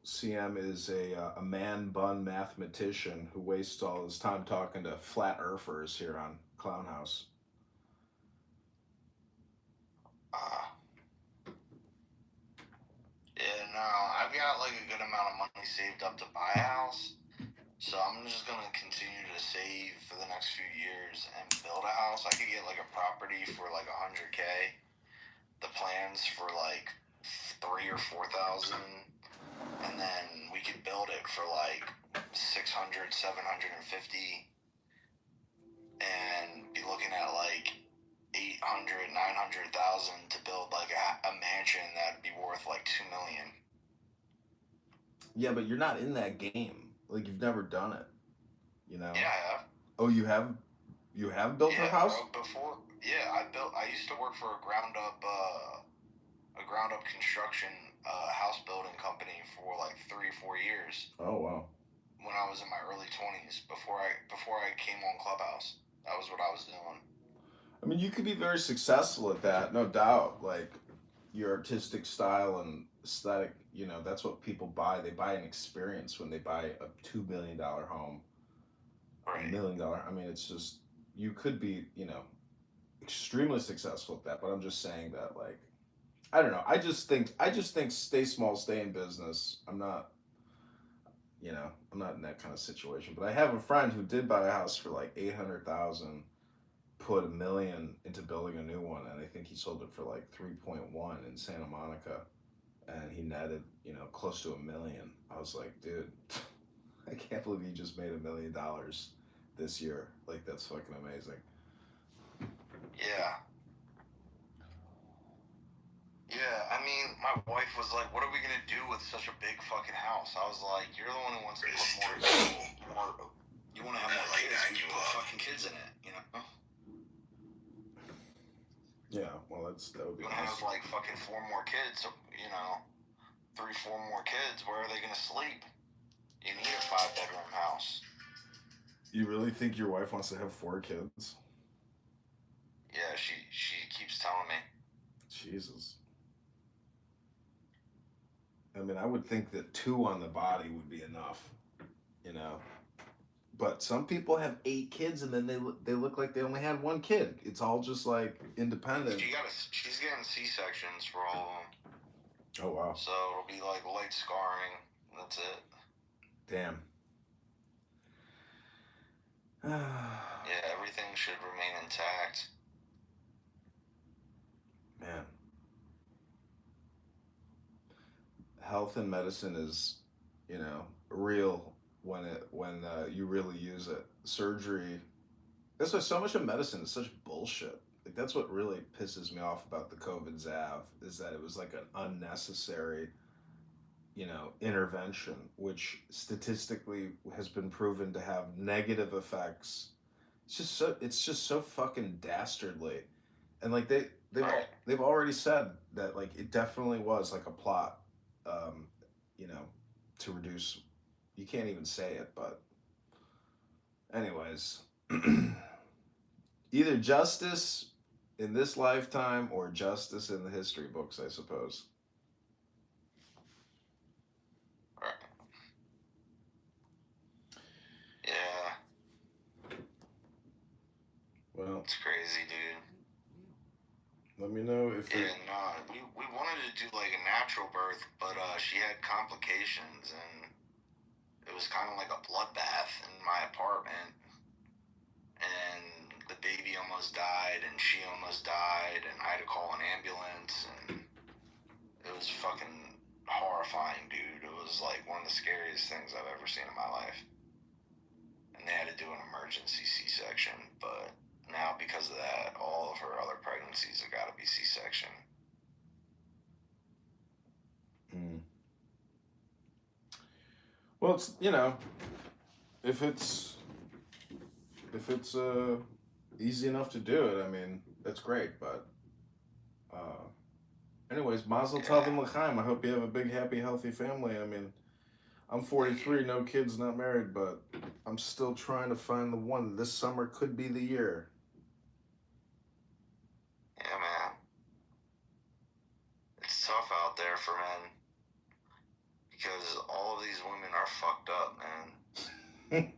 Speaker 2: CM is a man bun mathematician who wastes all his time talking to flat earthers here on Clown House.
Speaker 5: Yeah, no, I've got like a good amount of money saved up to buy a house. So I'm just gonna continue to save for the next few years and build a house. I could get like a property for like 100K. The plans for like 3 or 4,000, and then we could build it for like 600, 750, and be looking at like 800, 900,000 to build like a mansion that'd be worth like 2 million.
Speaker 2: Yeah, but you're not in that game. Like you've never done it.
Speaker 5: Yeah, I have.
Speaker 2: Oh, you have. You have built a house?
Speaker 5: Bro, before. Yeah, I used to work for a ground up construction house building company for like 3 or 4 years.
Speaker 2: Oh wow.
Speaker 5: When I was in my early 20s, before I came on Clubhouse, that was what I was doing.
Speaker 2: I mean, you could be very successful at that, no doubt. Like your artistic style and aesthetic, that's what people buy. They buy an experience when they buy a $2 million home.
Speaker 5: Right.
Speaker 2: $1 million. I mean, it's just you could be, extremely successful at that. But I'm just saying that, like, I don't know. I just think stay small, stay in business. I'm not in that kind of situation. But I have a friend who did buy a house for like 800,000, put $1 million into building a new one, and I think he sold it for like 3.1 in Santa Monica, and he netted close to $1 million. I was like, dude, I can't believe you just made $1 million this year. Like that's fucking amazing.
Speaker 5: Yeah. Yeah, I mean, my wife was like, "What are we gonna do with such a big fucking house?" I was like, "You're the one who wants to put more. You want to have more kids? We can put fucking kids in it, you know."
Speaker 2: Yeah, well, that would be
Speaker 5: You want to
Speaker 2: nice.
Speaker 5: have like fucking 4 more kids, 3, 4 more kids. Where are they gonna sleep? You need a 5-bedroom house.
Speaker 2: You really think your wife wants to have 4 kids?
Speaker 5: Yeah, she keeps telling me.
Speaker 2: Jesus. I mean, I would think that 2 on the body would be enough, But some people have 8 kids and then they look like they only had 1 kid. It's all just like independent.
Speaker 5: She's getting C-sections for all of them.
Speaker 2: Oh wow.
Speaker 5: So it'll be like light scarring. That's it.
Speaker 2: Damn.
Speaker 5: Yeah, everything should remain intact.
Speaker 2: Man. Health and medicine is, real when you really use it. Surgery. That's why so much of medicine is such bullshit. Like that's what really pisses me off about the COVID zav is that it was like an unnecessary, intervention, which statistically has been proven to have negative effects. It's just so fucking dastardly, and like they've already said that like it definitely was like a plot, um, you know, to reduce. You can't even say it, but anyways, either justice in this lifetime or justice in the history books, I suppose.
Speaker 5: Right. Yeah,
Speaker 2: Well,
Speaker 5: it's crazy, dude.
Speaker 2: let me know if
Speaker 5: Yeah, no, we wanted to do like a natural birth, but she had complications, and it was kind of like a bloodbath in my apartment, and the baby almost died, and she almost died, and I had to call an ambulance, and it was fucking horrifying, dude. It was like one of the scariest things I've ever seen in my life. And they had to do an emergency C-section, but now because of that, all of her other pregnancies have got to be C-section.
Speaker 2: Well, it's, if it's easy enough to do it, I mean, that's great. But anyways, Mazel Tov and L'chaim. I hope you have a big, happy, healthy family. I mean, I'm 43, no kids, not married, but I'm still trying to find the one. This summer could be the year.
Speaker 5: Yeah, man. It's tough out there for men because all of these women are fucked up, man.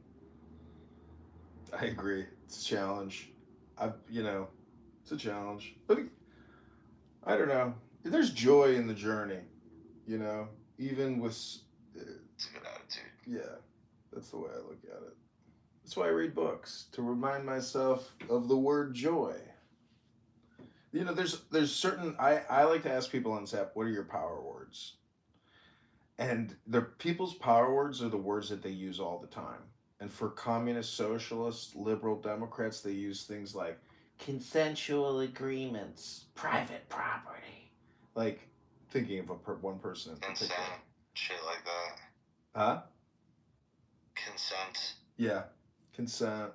Speaker 2: I agree. It's a challenge. It's a challenge. But I don't know. There's joy in the journey, even with.
Speaker 5: It's a good attitude.
Speaker 2: Yeah, that's the way I look at it. That's why I read books, to remind myself of the word joy. There's certain. I like to ask people on SAP, what are your power words? And the people's power words are the words that they use all the time. And for communist, socialists, liberal Democrats, they use things like consensual agreements, private property. Like thinking of one person in particular.
Speaker 5: Consent, shit like that.
Speaker 2: Huh?
Speaker 5: Consent.
Speaker 2: Yeah, consent.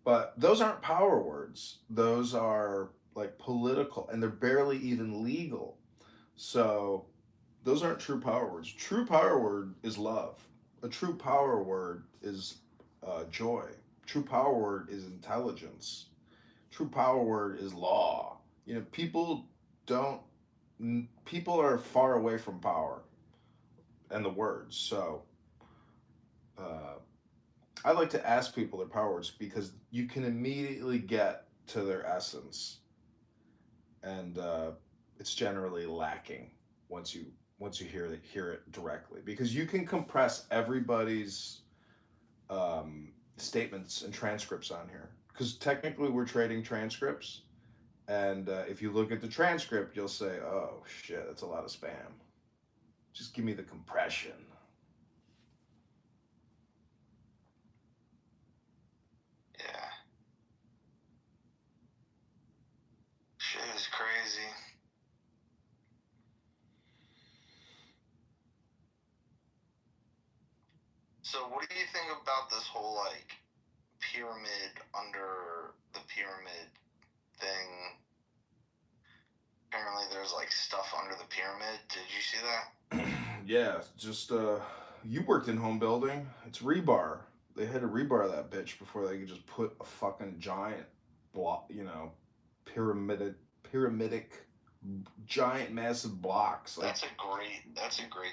Speaker 2: But those aren't power words. Those are like political, and they're barely even legal. So those aren't true power words. True power word is love. A true power word is joy. True power word is intelligence. True power word is law. People don't. People are far away from power and the words. So I like to ask people their power words because you can immediately get to their essence, and it's generally lacking once you hear it directly, because you can compress everybody's statements and transcripts on here, because technically we're trading transcripts, and if you look at the transcript you'll say, oh shit, that's a lot of spam. Just give me the compression.
Speaker 5: Yeah. Shit is crazy. So what do you think about this whole like pyramid under the pyramid thing? Apparently there's like stuff under the pyramid. Did you see that?
Speaker 2: Yeah, just you worked in home building. It's rebar. They had to rebar that bitch before they could just put a fucking giant block, pyramidic, giant, massive blocks. Like,
Speaker 5: That's a great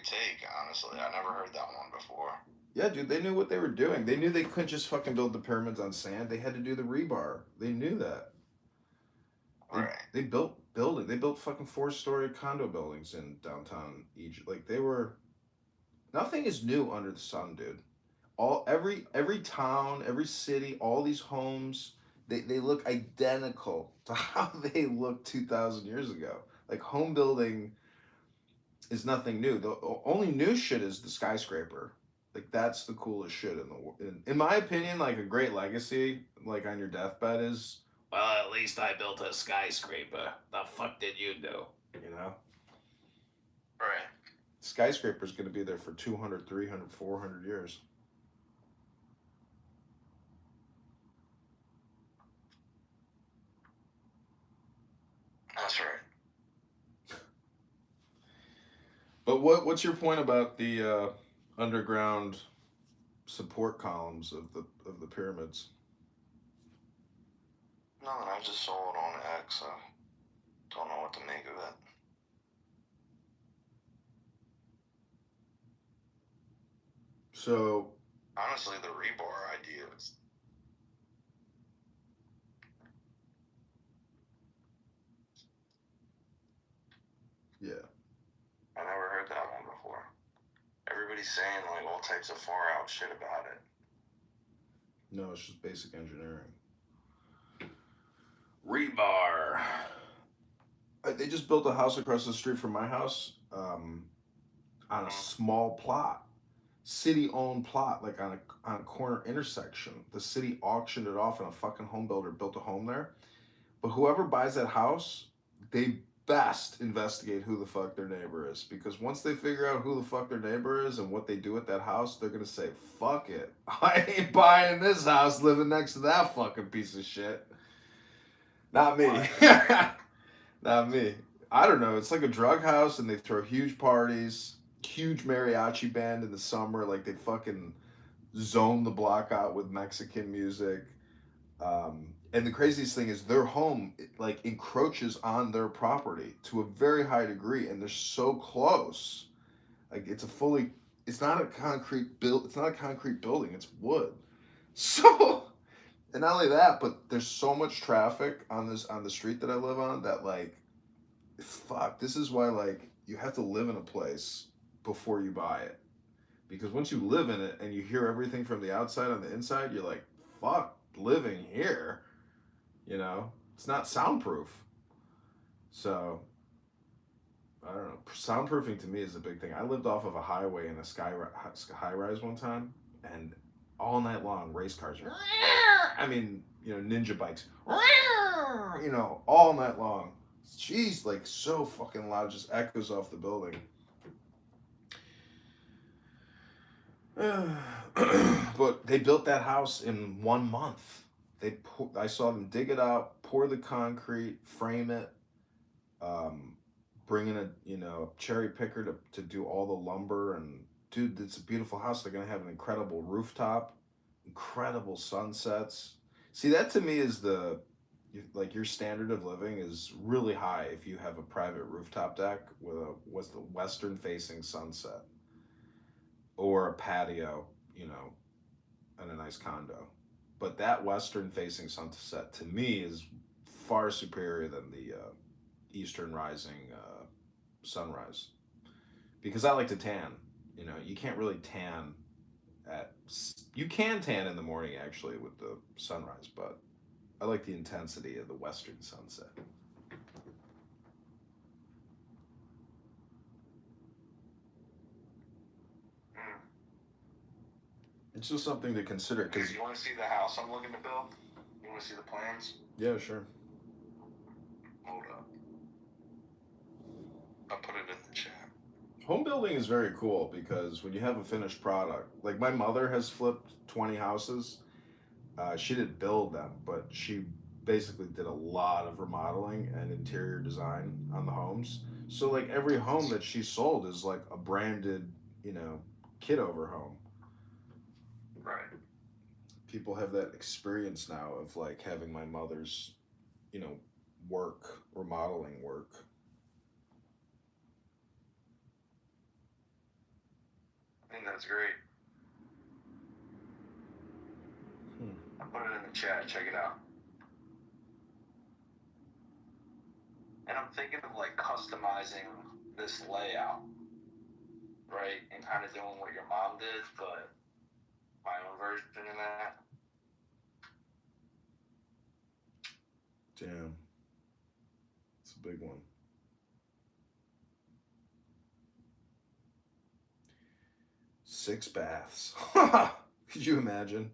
Speaker 5: take, honestly. I never heard that one before.
Speaker 2: yeah, dude, they knew what they were doing. They knew they couldn't just fucking build the pyramids on sand. They had to do the rebar. They knew that.
Speaker 5: Right.
Speaker 2: They built building. They built fucking 4-story condo buildings in downtown Egypt. Like, they were. Nothing is new under the sun, dude. Every town, every city, all these homes, they look identical to how they looked 2,000 years ago. Like, home building is nothing new. The only new shit is the skyscraper. Like, that's the coolest shit in my opinion. Like, a great legacy, like on your deathbed, is, well, at least I built a skyscraper. The fuck did you do?
Speaker 5: Right.
Speaker 2: Skyscraper's going to be there for 200, 300, 400 years.
Speaker 5: That's right.
Speaker 2: But what's your point about the underground support columns of the pyramids?
Speaker 5: Nothing, I just saw it on X. I don't know what to make of it.
Speaker 2: So
Speaker 5: honestly, the rebar idea is.
Speaker 2: Yeah.
Speaker 5: I never heard that one before. Everybody's saying like all types of far out shit about it.
Speaker 2: No, it's just basic engineering. Rebar. They just built a house across the street from my house on a small plot. City-owned plot, like on a corner intersection. The city auctioned it off and a fucking home builder built a home there. But whoever buys that house, they best investigate who the fuck their neighbor is. Because once they figure out who the fuck their neighbor is and what they do at that house, they're going to say, fuck it. I ain't buying this house living next to that fucking piece of shit. Not me. Not me. I don't know. It's like a drug house and they throw huge parties, huge mariachi band in the summer. Like they fucking zone the block out with Mexican music. And the craziest thing is their home like encroaches on their property to a very high degree, and they're so close. Like it's not a concrete building, it's wood. So, and not only that, but there's so much traffic on the street that I live on that like, fuck, this is why like you have to live in a place before you buy it. Because once you live in it and you hear everything from the outside on the inside, you're like, fuck living here. You know, it's not soundproof. So, I don't know. Soundproofing to me is a big thing. I lived off of a highway in a high rise one time, and all night long, race cars. I mean, you know, ninja bikes. You know, all night long. Jeez, like so fucking loud, just echoes off the building. But they built that house in 1 month. I saw them dig it out, pour the concrete, frame it, bring in a cherry picker to do all the lumber, and dude, it's a beautiful house. They're gonna have an incredible rooftop, incredible sunsets. See, that to me is like your standard of living is really high if you have a private rooftop deck with the western facing sunset, or a patio, in a nice condo. But that western facing sunset to me is far superior than the eastern rising sunrise. Because I like to tan. You can't really tan you can tan in the morning actually with the sunrise, but I like the intensity of the western sunset. It's just something to consider.
Speaker 5: Because you want to see the house I'm looking to build? You want to see the plans?
Speaker 2: Yeah, sure.
Speaker 5: Hold up. I'll put it in the chat.
Speaker 2: Home building is very cool because when you have a finished product, like my mother has flipped 20 houses. She didn't build them, but she basically did a lot of remodeling and interior design on the homes. So like every home that she sold is like a branded, Kitover home.
Speaker 5: Right.
Speaker 2: People have that experience now of like having my mother's, remodeling work.
Speaker 5: I think that's great. I put it in the chat. Check it out. And I'm thinking of like customizing this layout, right? And kind of doing what your mom did, but my own version of that.
Speaker 2: Damn. It's a big one. Six baths. Could you imagine?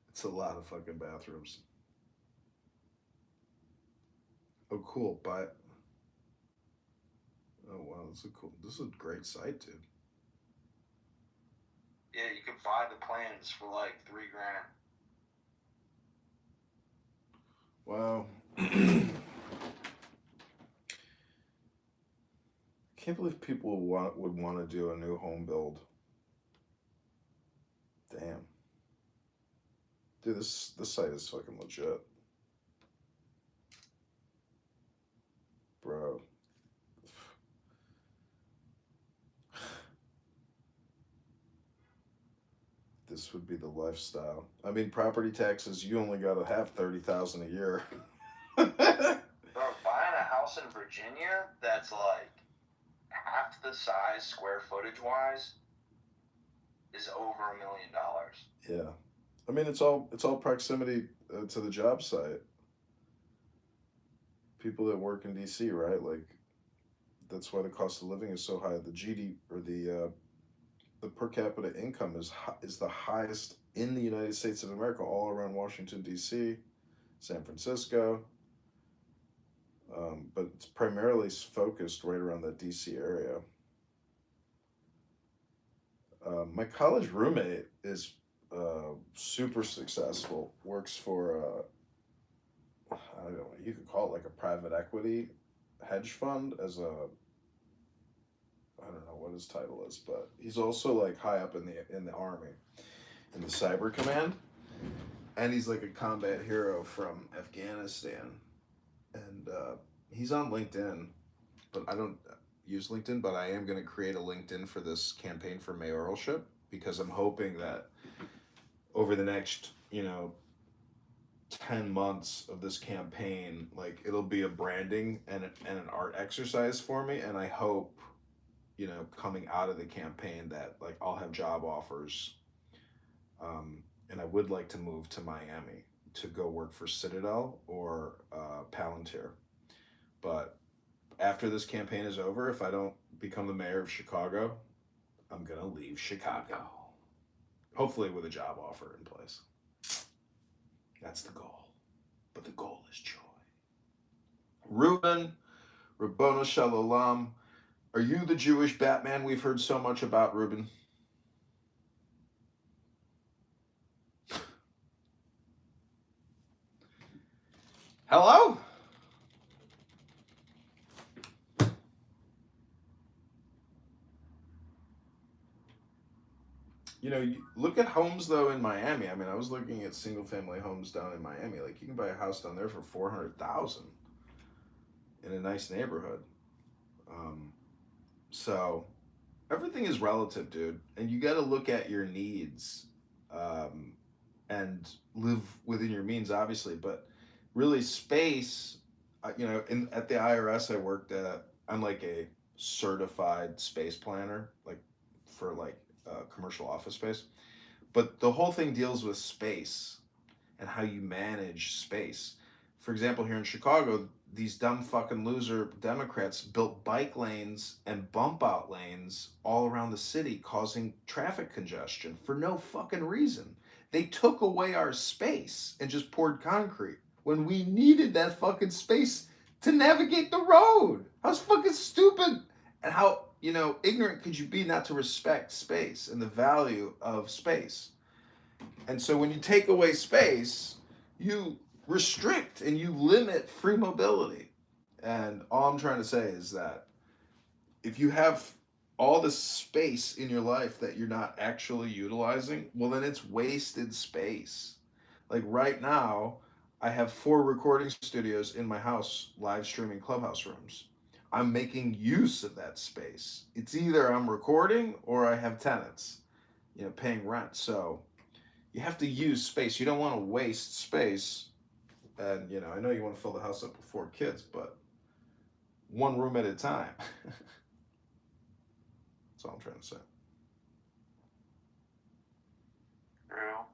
Speaker 2: It's a lot of fucking bathrooms. Oh, cool. But oh wow, this is a great site, dude.
Speaker 5: Yeah, you can buy the plans for like $3,000.
Speaker 2: Wow. Can't believe people would want to do a new home build. Damn. Dude, this site is fucking legit. this would be the lifestyle. I mean, property taxes, you only got to have 30,000 a year.
Speaker 5: Bro, buying a house in Virginia that's like half the size square footage wise is over $1 million.
Speaker 2: Yeah. I mean, it's all proximity to the job site. People that work in DC, right? Like, that's why the cost of living is so high. The GD or the per capita income is the highest in the United States of America, all around Washington D.C., San Francisco. But it's primarily focused right around that D.C. area. My college roommate is super successful. Works for I don't know. You could call it like a private equity hedge fund as a. I don't know what his title is, but he's also like high up in the army, in the cyber command, and he's like a combat hero from Afghanistan, and he's on LinkedIn, but I don't use LinkedIn, but I am going to create a LinkedIn for this campaign for mayoralship because I'm hoping that over the next 10 months of this campaign, like it'll be a branding and an art exercise for me, and I hope coming out of the campaign that like I'll have job offers, and I would like to move to Miami to go work for Citadel or Palantir. But after this campaign is over, if I don't become the mayor of Chicago, I'm gonna leave Chicago. Hopefully with a job offer in place. That's the goal. But the goal is joy. Ruben, Rabbona Shalom. Are you the Jewish Batman we've heard so much about, Ruben? Hello? You look at homes though in Miami. I mean, I was looking at single family homes down in Miami. Like you can buy a house down there for $400,000 in a nice neighborhood. So everything is relative, dude, and you got to look at your needs, and live within your means, obviously. But really, space. At the IRS I worked at, I'm like a certified space planner, like for like commercial office space. But the whole thing deals with space and how you manage space. For example, here in Chicago, these dumb fucking loser Democrats built bike lanes and bump out lanes all around the city, causing traffic congestion for no fucking reason. They took away our space and just poured concrete when we needed that fucking space to navigate the road. How fucking stupid and how, ignorant could you be not to respect space and the value of space? And so when you take away space, you restrict and you limit free mobility. And all I'm trying to say is that if you have all this space in your life that you're not actually utilizing, well, then it's wasted space. Like right now, I have 4 recording studios in my house, live streaming Clubhouse rooms. I'm making use of that space. It's either I'm recording or I have tenants, paying rent. So you have to use space. You don't want to waste space. And, I know you want to fill the house up with 4 kids, but one room at a time. That's all I'm trying to say.
Speaker 5: True.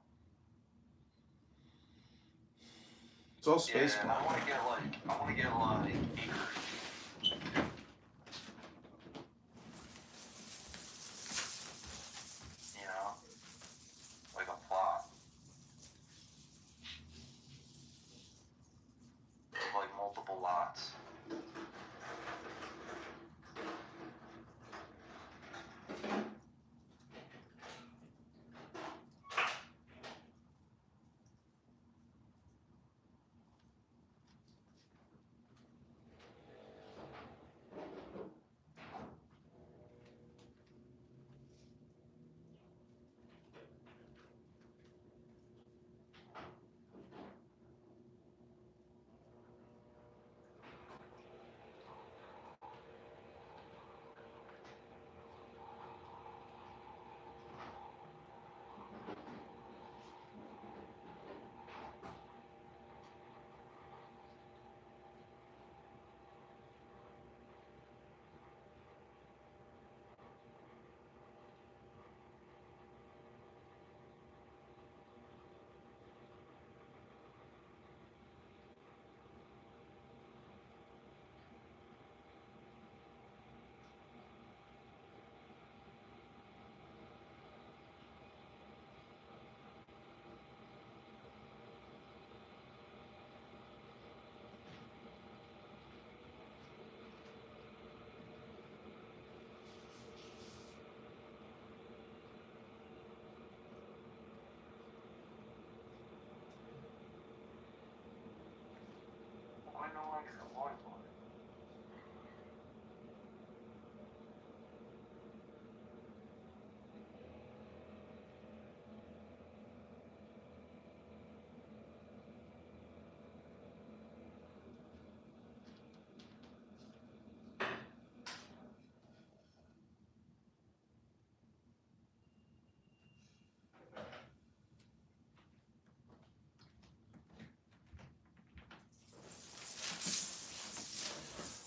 Speaker 2: It's all space.
Speaker 5: Yeah, I want to get a lot of acres. Like a plot. Like multiple lots.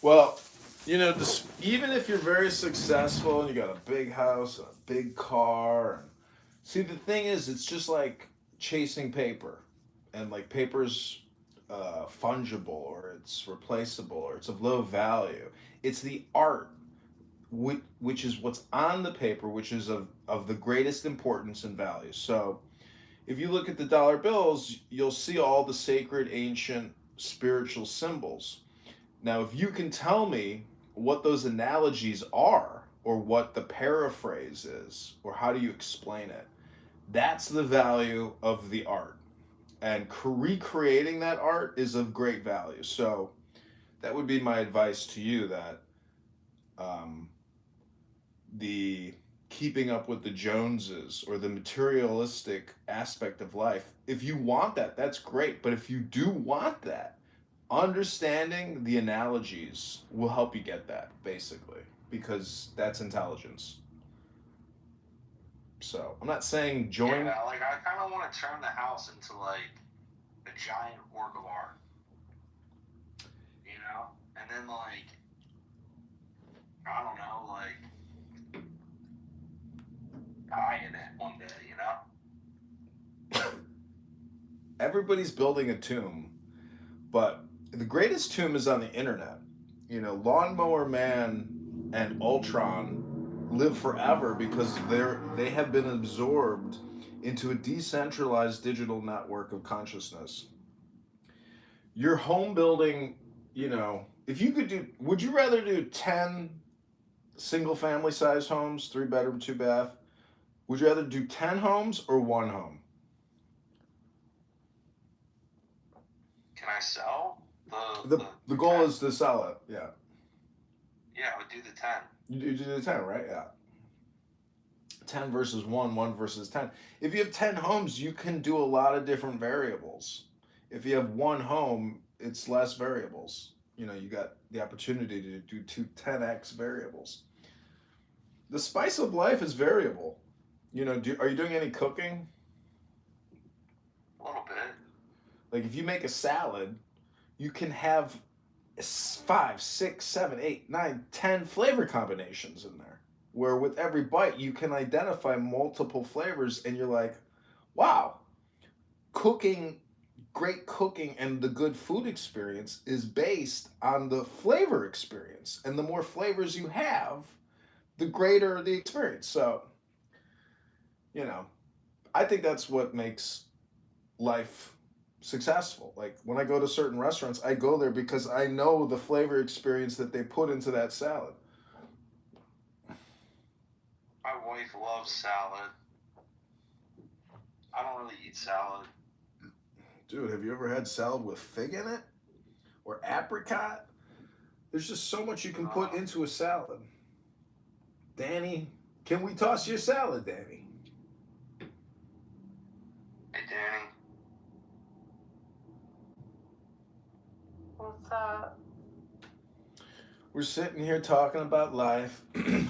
Speaker 2: Well, you know, even if you're very successful and you got a big house, a big car, and see, the thing is, it's just like chasing paper, and like paper's fungible or it's replaceable or it's of low value. It's the art, which is what's on the paper, which is of the greatest importance and value. So, if you look at the dollar bills, you'll see all the sacred, ancient, spiritual symbols. Now, if you can tell me what those analogies are, or what the paraphrase is, or how do you explain it, that's the value of the art. And recreating that art is of great value. So, that would be my advice to you that um, the keeping up with the Joneses or the materialistic aspect of life, if you want that, that's great. But if you do want that, understanding the analogies will help you get that, basically, because that's intelligence. So I'm not saying join.
Speaker 5: Yeah, like I kind of want to turn the house into like a giant work of art, you know, and then like I don't know, like die in it one day, you know.
Speaker 2: Everybody's building a tomb, but the greatest tomb is on the internet. You know, Lawnmower Man and Ultron live forever because they have been absorbed into a decentralized digital network of consciousness. Your home building, you know, if you could do, would you rather do 10 single family size homes, 3 bedroom, 2 bath? Would you rather do 10 homes or one home?
Speaker 5: Can I sell
Speaker 2: The goal
Speaker 5: 10?
Speaker 2: is to sell it. Yeah.
Speaker 5: Yeah, I would do the 10.
Speaker 2: You do the 10, right? Yeah. 10 versus 1, 1 versus 10. If you have 10 homes, you can do a lot of different variables. If you have one home, it's less variables. You know, you got the opportunity to do 10x variables. The spice of life is variable. You know, are you doing any cooking?
Speaker 5: A little bit.
Speaker 2: Like if you make a salad, you can have 5, 6, 7, 8, 9, 10 flavor combinations in there. Where with every bite, you can identify multiple flavors, and you're like, wow, great cooking and the good food experience is based on the flavor experience. And the more flavors you have, the greater the experience. So, you know, I think that's what makes life successful. Like when I go to certain restaurants, I go there because I know the flavor experience that they put into that salad.
Speaker 5: My wife loves salad. I don't really eat salad.
Speaker 2: Dude, have you ever had salad with fig in it? Or apricot? There's just so much you can put into a salad. Danny, can we toss your salad, Danny?
Speaker 5: Hey, Danny.
Speaker 6: What's up?
Speaker 2: We're sitting here talking about life,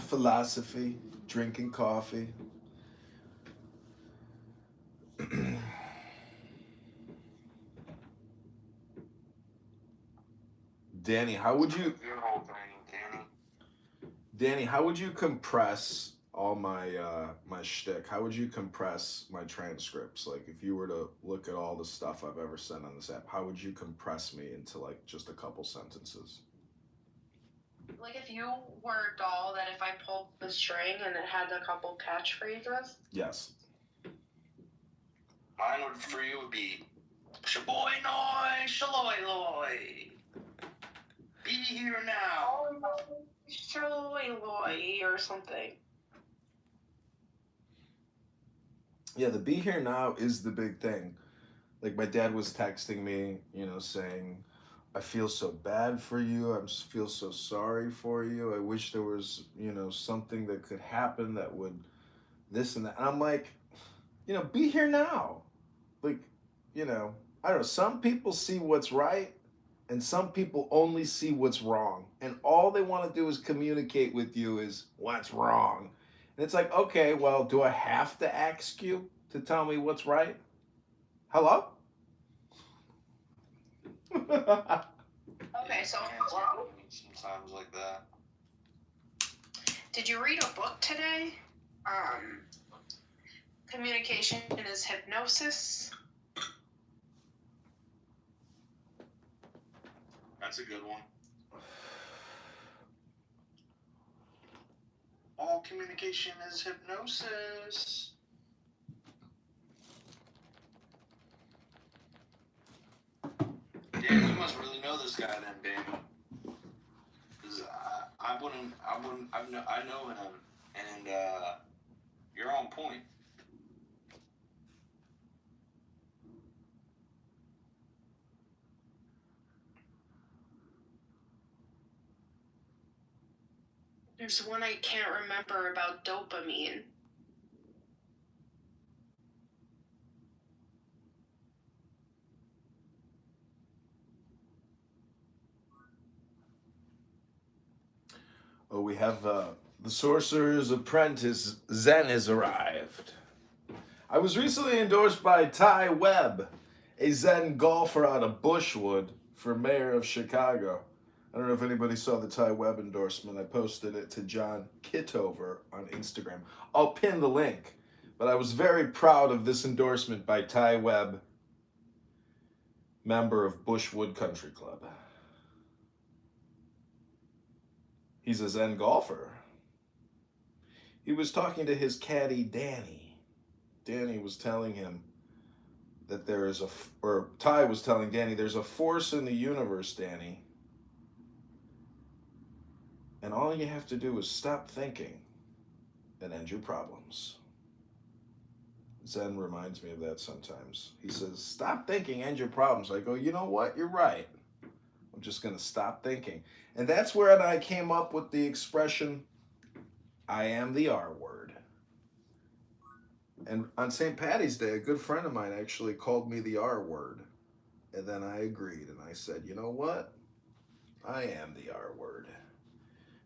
Speaker 2: philosophy, drinking coffee. Danny, how would you...
Speaker 5: Your whole thing, Danny.
Speaker 2: Danny, how would you compress all my my shtick? How would you compress my transcripts? Like, if you were to look at all the stuff I've ever said on this app, how would you compress me into like just a couple sentences?
Speaker 6: Like if you were a doll that if I pulled the string and it had a couple catchphrases?
Speaker 2: Yes.
Speaker 5: Mine would for you would be Shaboy Noy, Shaloy Loy. Be here now.
Speaker 6: Shaloy or something.
Speaker 2: Yeah, the be here now is the big thing. Like my dad was texting me, you know, saying, I feel so bad for you. I feel so sorry for you. I wish there was, you know, something that could happen that would this and that. And I'm like, you know, be here now. Like, you know, I don't know. Some people see what's right and some people only see what's wrong. And all they want to do is communicate with you is what's wrong. And it's like, okay, well, do I have to ask you to tell me what's right? Hello?
Speaker 6: Okay, so
Speaker 5: sometimes like that.
Speaker 6: Did you read a book today? Communication is Hypnosis.
Speaker 5: That's a good one. All communication is hypnosis. Damn, you must really know this guy then, Danny. Because I know him, and you're on point.
Speaker 6: There's one I can't remember about dopamine.
Speaker 2: Oh, we have the Sorcerer's Apprentice, Zen, has arrived. I was recently endorsed by Ty Webb, a Zen golfer out of Bushwood, for mayor of Chicago. I don't know if anybody saw the Ty Webb endorsement. I posted it to John Kitover on Instagram. I'll pin the link. But I was very proud of this endorsement by Ty Webb, member of Bushwood Country Club. He's a Zen golfer. He was talking to his caddy, Danny. Danny was telling him that Ty was telling Danny, there's a force in the universe, Danny. And all you have to do is stop thinking and end your problems. Zen reminds me of that sometimes. He says, stop thinking, end your problems. I go, you know what? You're right. I'm just going to stop thinking. And that's where I came up with the expression, I am the R word. And on St. Patty's Day, a good friend of mine actually called me the R word. And then I agreed and I said, you know what? I am the R word.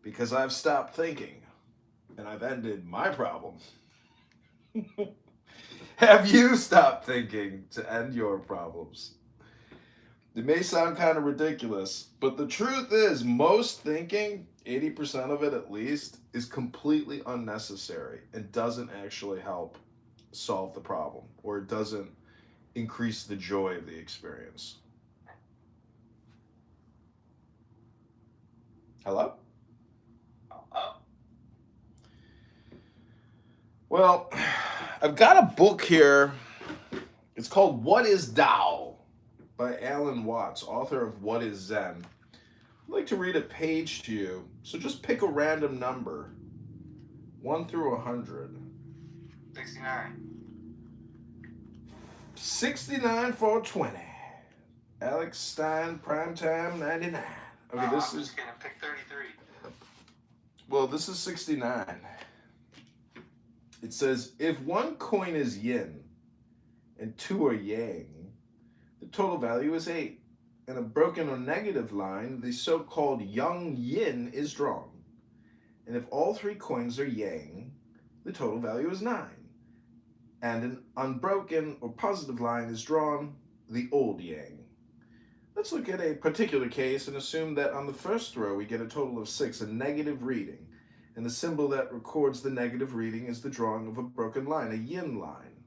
Speaker 2: Because I've stopped thinking and I've ended my problem. Have you stopped thinking to end your problems? It may sound kind of ridiculous, but the truth is most thinking, 80% of it at least, is completely unnecessary and doesn't actually help solve the problem, or it doesn't increase the joy of the experience. Hello? Well, I've got a book here. It's called What is Tao by Alan Watts, author of What is Zen. I'd like to read a page to you, so just pick a random number, 1 through 100.
Speaker 5: 69.
Speaker 2: 69 for 20. Alex Stein, Primetime 99. Okay, this
Speaker 5: I'm
Speaker 2: is...
Speaker 5: just gonna pick 33.
Speaker 2: Well, this is 69. It says, if one coin is yin and 2 are yang, the total value is 8. In a broken or negative line, the so-called yang yin is drawn. And if all 3 coins are yang, the total value is 9. And an unbroken or positive line is drawn, the old yang. Let's look at a particular case and assume that on the first row we get a total of 6, a negative reading. And the symbol that records the negative reading is the drawing of a broken line, a yin line.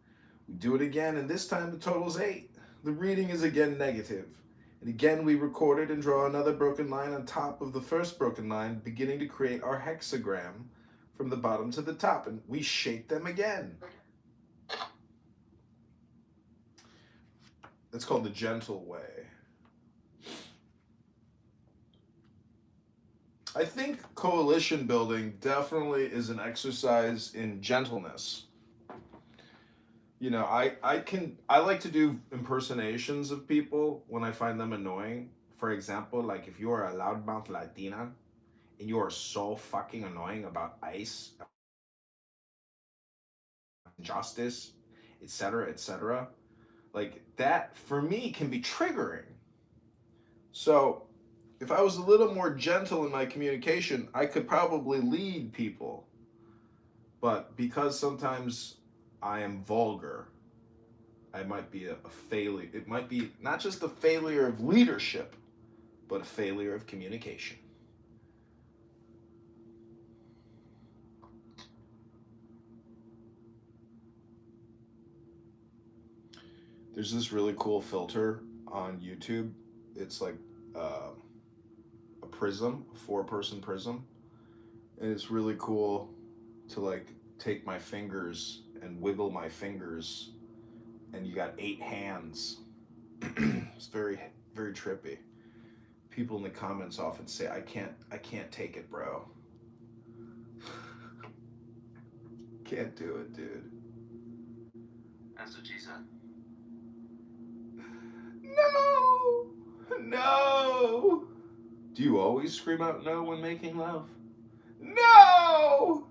Speaker 2: We do it again, and this time the total is 8. The reading is again negative. And again we record it and draw another broken line on top of the first broken line, beginning to create our hexagram from the bottom to the top. And we shake them again. That's called the gentle way. I think coalition building definitely is an exercise in gentleness. You know, I like to do impersonations of people when I find them annoying. For example, like if you are a loudmouth Latina and you are so fucking annoying about ICE, justice, etc., like that for me can be triggering. So if I was a little more gentle in my communication, I could probably lead people. But because sometimes I am vulgar, I might be a failure. It might be not just a failure of leadership, but a failure of communication. There's this really cool filter on YouTube. It's like a prism, a 4-person prism, and it's really cool to like take my fingers and wiggle my fingers, and you got 8 hands. It's very very trippy. People in the comments often say, I can't take it, bro. Can't do it, dude.
Speaker 5: That's what she said.
Speaker 2: No! No! Do you always scream out no when making love? No!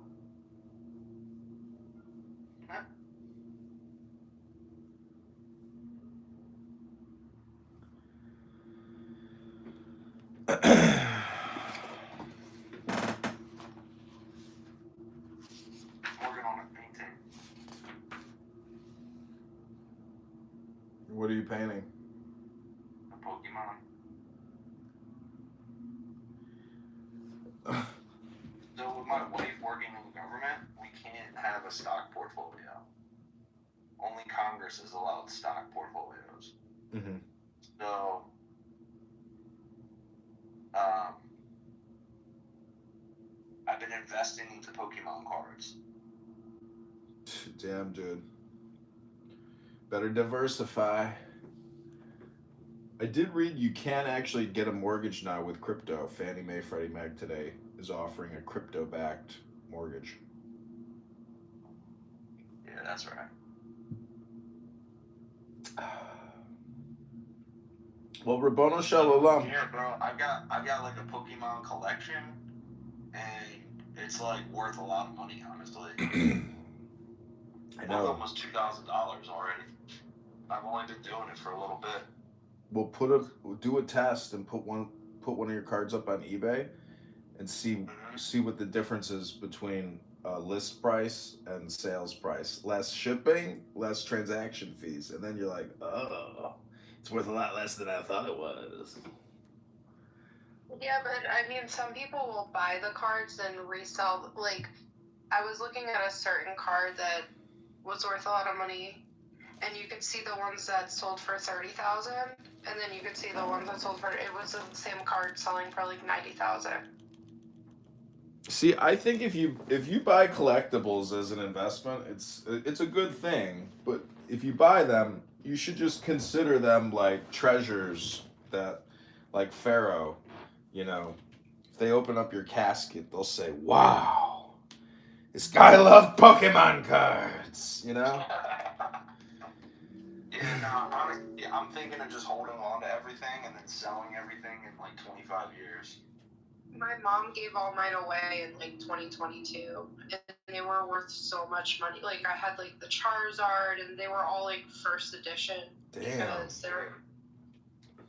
Speaker 5: Working on a painting.
Speaker 2: What are you painting?
Speaker 5: A Pokemon. So with my wife working in the government, we can't have a stock portfolio. Only Congress is allowed stock portfolios.
Speaker 2: Mm-hmm.
Speaker 5: So, I've been investing into Pokemon cards.
Speaker 2: Damn, dude. Better diversify. I did read you can actually get a mortgage now with crypto. Fannie Mae, Freddie Mac today is offering a crypto-backed mortgage.
Speaker 5: Yeah, that's right.
Speaker 2: Well, Rabboni Shalom.
Speaker 5: Yeah, bro. I've got like a Pokemon collection, and it's like worth a lot of money, honestly.
Speaker 2: I know.
Speaker 5: Almost $2,000 already. I've only been doing it for a little bit.
Speaker 2: We'll do a test and put one of your cards up on eBay and see what the difference is between list price and sales price. Less shipping, less transaction fees, and then you're like, oh, it's worth a lot less than I thought it was.
Speaker 6: Yeah, but I mean, some people will buy the cards and resell. Like, I was looking at a certain card that was worth a lot of money, and you could see the ones that sold for $30,000, and then you could see the ones that sold for, it was the same card selling for like $90,000.
Speaker 2: See, I think if you buy collectibles as an investment, it's a good thing. But if you buy them, you should just consider them like treasures that, like Pharaoh, you know, if they open up your casket, they'll say, "Wow, this guy loved Pokemon cards," you know.
Speaker 5: Yeah, no, honestly, I'm thinking of just holding on to everything and then selling everything in like 25 years.
Speaker 6: My mom gave all mine away in like 2022, and they were worth so much money. Like, I had like the Charizard, and they were all like first edition.
Speaker 2: Damn.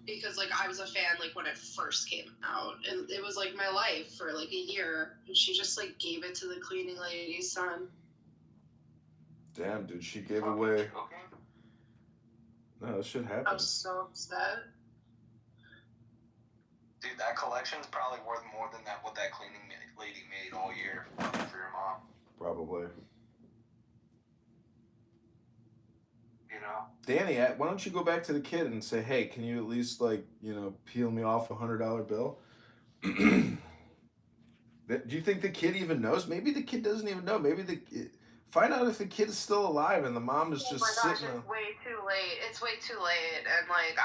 Speaker 6: Because like I was a fan like when it first came out, and it was like my life for like a year, and she just like gave it to the cleaning lady's son.
Speaker 2: Damn, dude, she gave away. No, that shit happens.
Speaker 6: I was so upset.
Speaker 5: Dude, that collection's probably worth more than what that cleaning lady made all year for your mom.
Speaker 2: Probably.
Speaker 5: You know?
Speaker 2: Danny, why don't you go back to the kid and say, hey, can you at least, like, you know, peel me off a $100 bill? Do you think the kid even knows? Maybe the kid doesn't even know. Maybe find out if the kid is still alive and the mom is just sitting.
Speaker 6: It's way too late. It's way too late. And like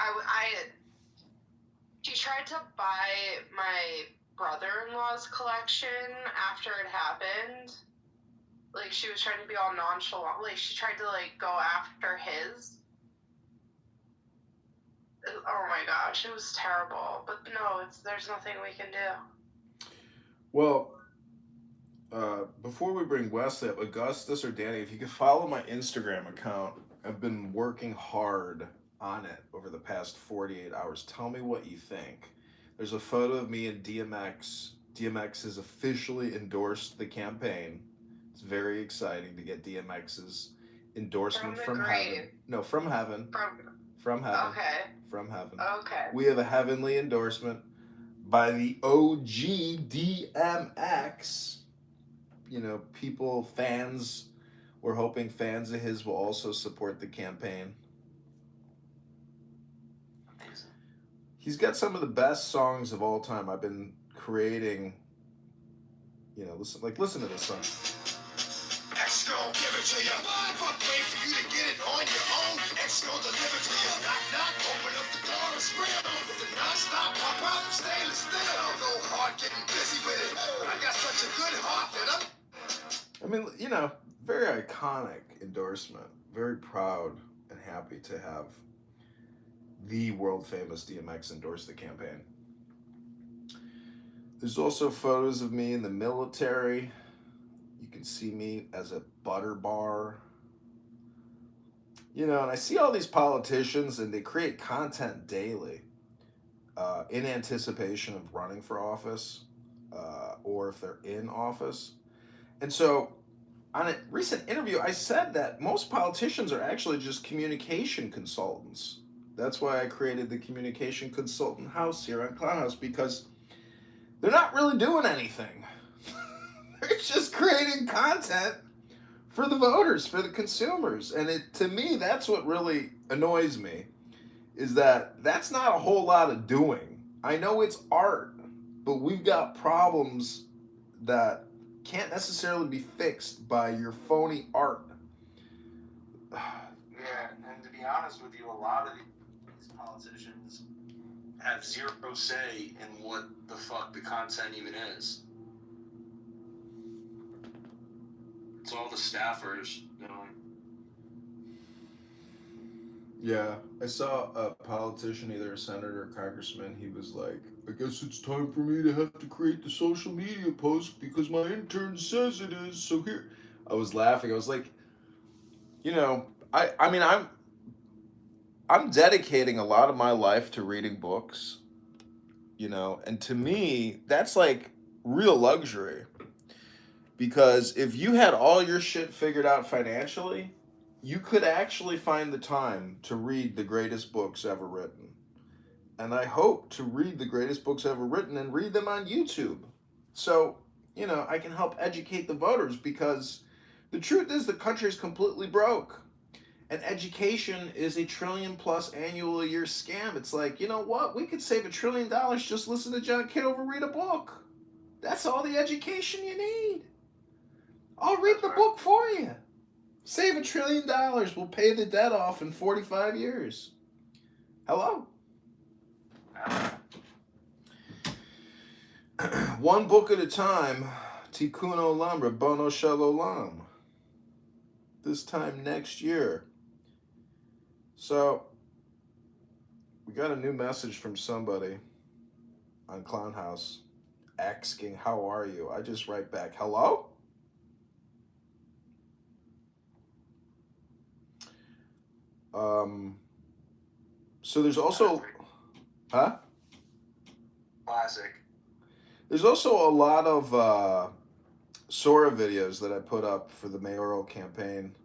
Speaker 6: she tried to buy my brother-in-law's collection after it happened. Like, she was trying to be all nonchalant. Like, she tried to like go after his. Oh my gosh, it was terrible. But no, there's nothing we can do.
Speaker 2: Well, before we bring Wesley up, Augustus or Danny, if you could follow my Instagram account, I've been working hard on it over the past 48 hours. Tell me what you think. There's a photo of me and DMX. DMX has officially endorsed the campaign. It's very exciting to get DMX's endorsement from heaven. No, from heaven. From heaven.
Speaker 6: Okay.
Speaker 2: From heaven.
Speaker 6: Okay.
Speaker 2: We have a heavenly endorsement by the OG DMX. You know, fans, we're hoping fans of his will also support the campaign. He's got some of the best songs of all time. I've been creating, listen to this song.
Speaker 1: X gon' give it to you. Fuck, wait for you to get it on your own. X gon' deliver to you. Knock, knock, open up the door and scream. With the non-stop pop out from stainless steel. No heart getting busy with it. I got such a good heart that I'm...
Speaker 2: I mean, very iconic endorsement. Very proud and happy to have the world famous DMX endorse the campaign. There's also photos of me in the military. You can see me as a butter bar. And I see all these politicians and they create content daily in anticipation of running for office or if they're in office. And so on a recent interview, I said that most politicians are actually just communication consultants. That's why I created the Communication Consultant House here on Clown House, because they're not really doing anything. They're just creating content for the voters, for the consumers. And to me, that's what really annoys me, is that that's not a whole lot of doing. I know it's art, but we've got problems that can't necessarily be fixed by your phony art.
Speaker 7: Yeah, and to be honest with you, a lot of these politicians have zero say in what the fuck the content even is. It's all the staffers doing.
Speaker 2: Yeah, I saw a politician, either a senator or congressman, he was like, I guess it's time for me to have to create the social media post because my intern says it is, so here. I was laughing. I was like, I'm dedicating a lot of my life to reading books, and to me, that's like real luxury. Because if you had all your shit figured out financially, you could actually find the time to read the greatest books ever written. And I hope to read the greatest books ever written and read them on YouTube. So, I can help educate the voters, because the truth is the country is completely broke. And education is a $1 trillion+ annual a year scam. It's like, you know what? We could save $1 trillion. Just listen to John Kitover read a book. That's all the education you need. I'll read the book for you. Save $1 trillion. We'll pay the debt off in 45 years. Hello? One book at a time. Tikkun Olam, Rabbono Shel Olam. This time next year. So, we got a new message from somebody on Clown House asking, how are you? I just write back, hello? So there's also,
Speaker 7: Classic.
Speaker 2: There's also a lot of Sora videos that I put up for the mayoral campaign.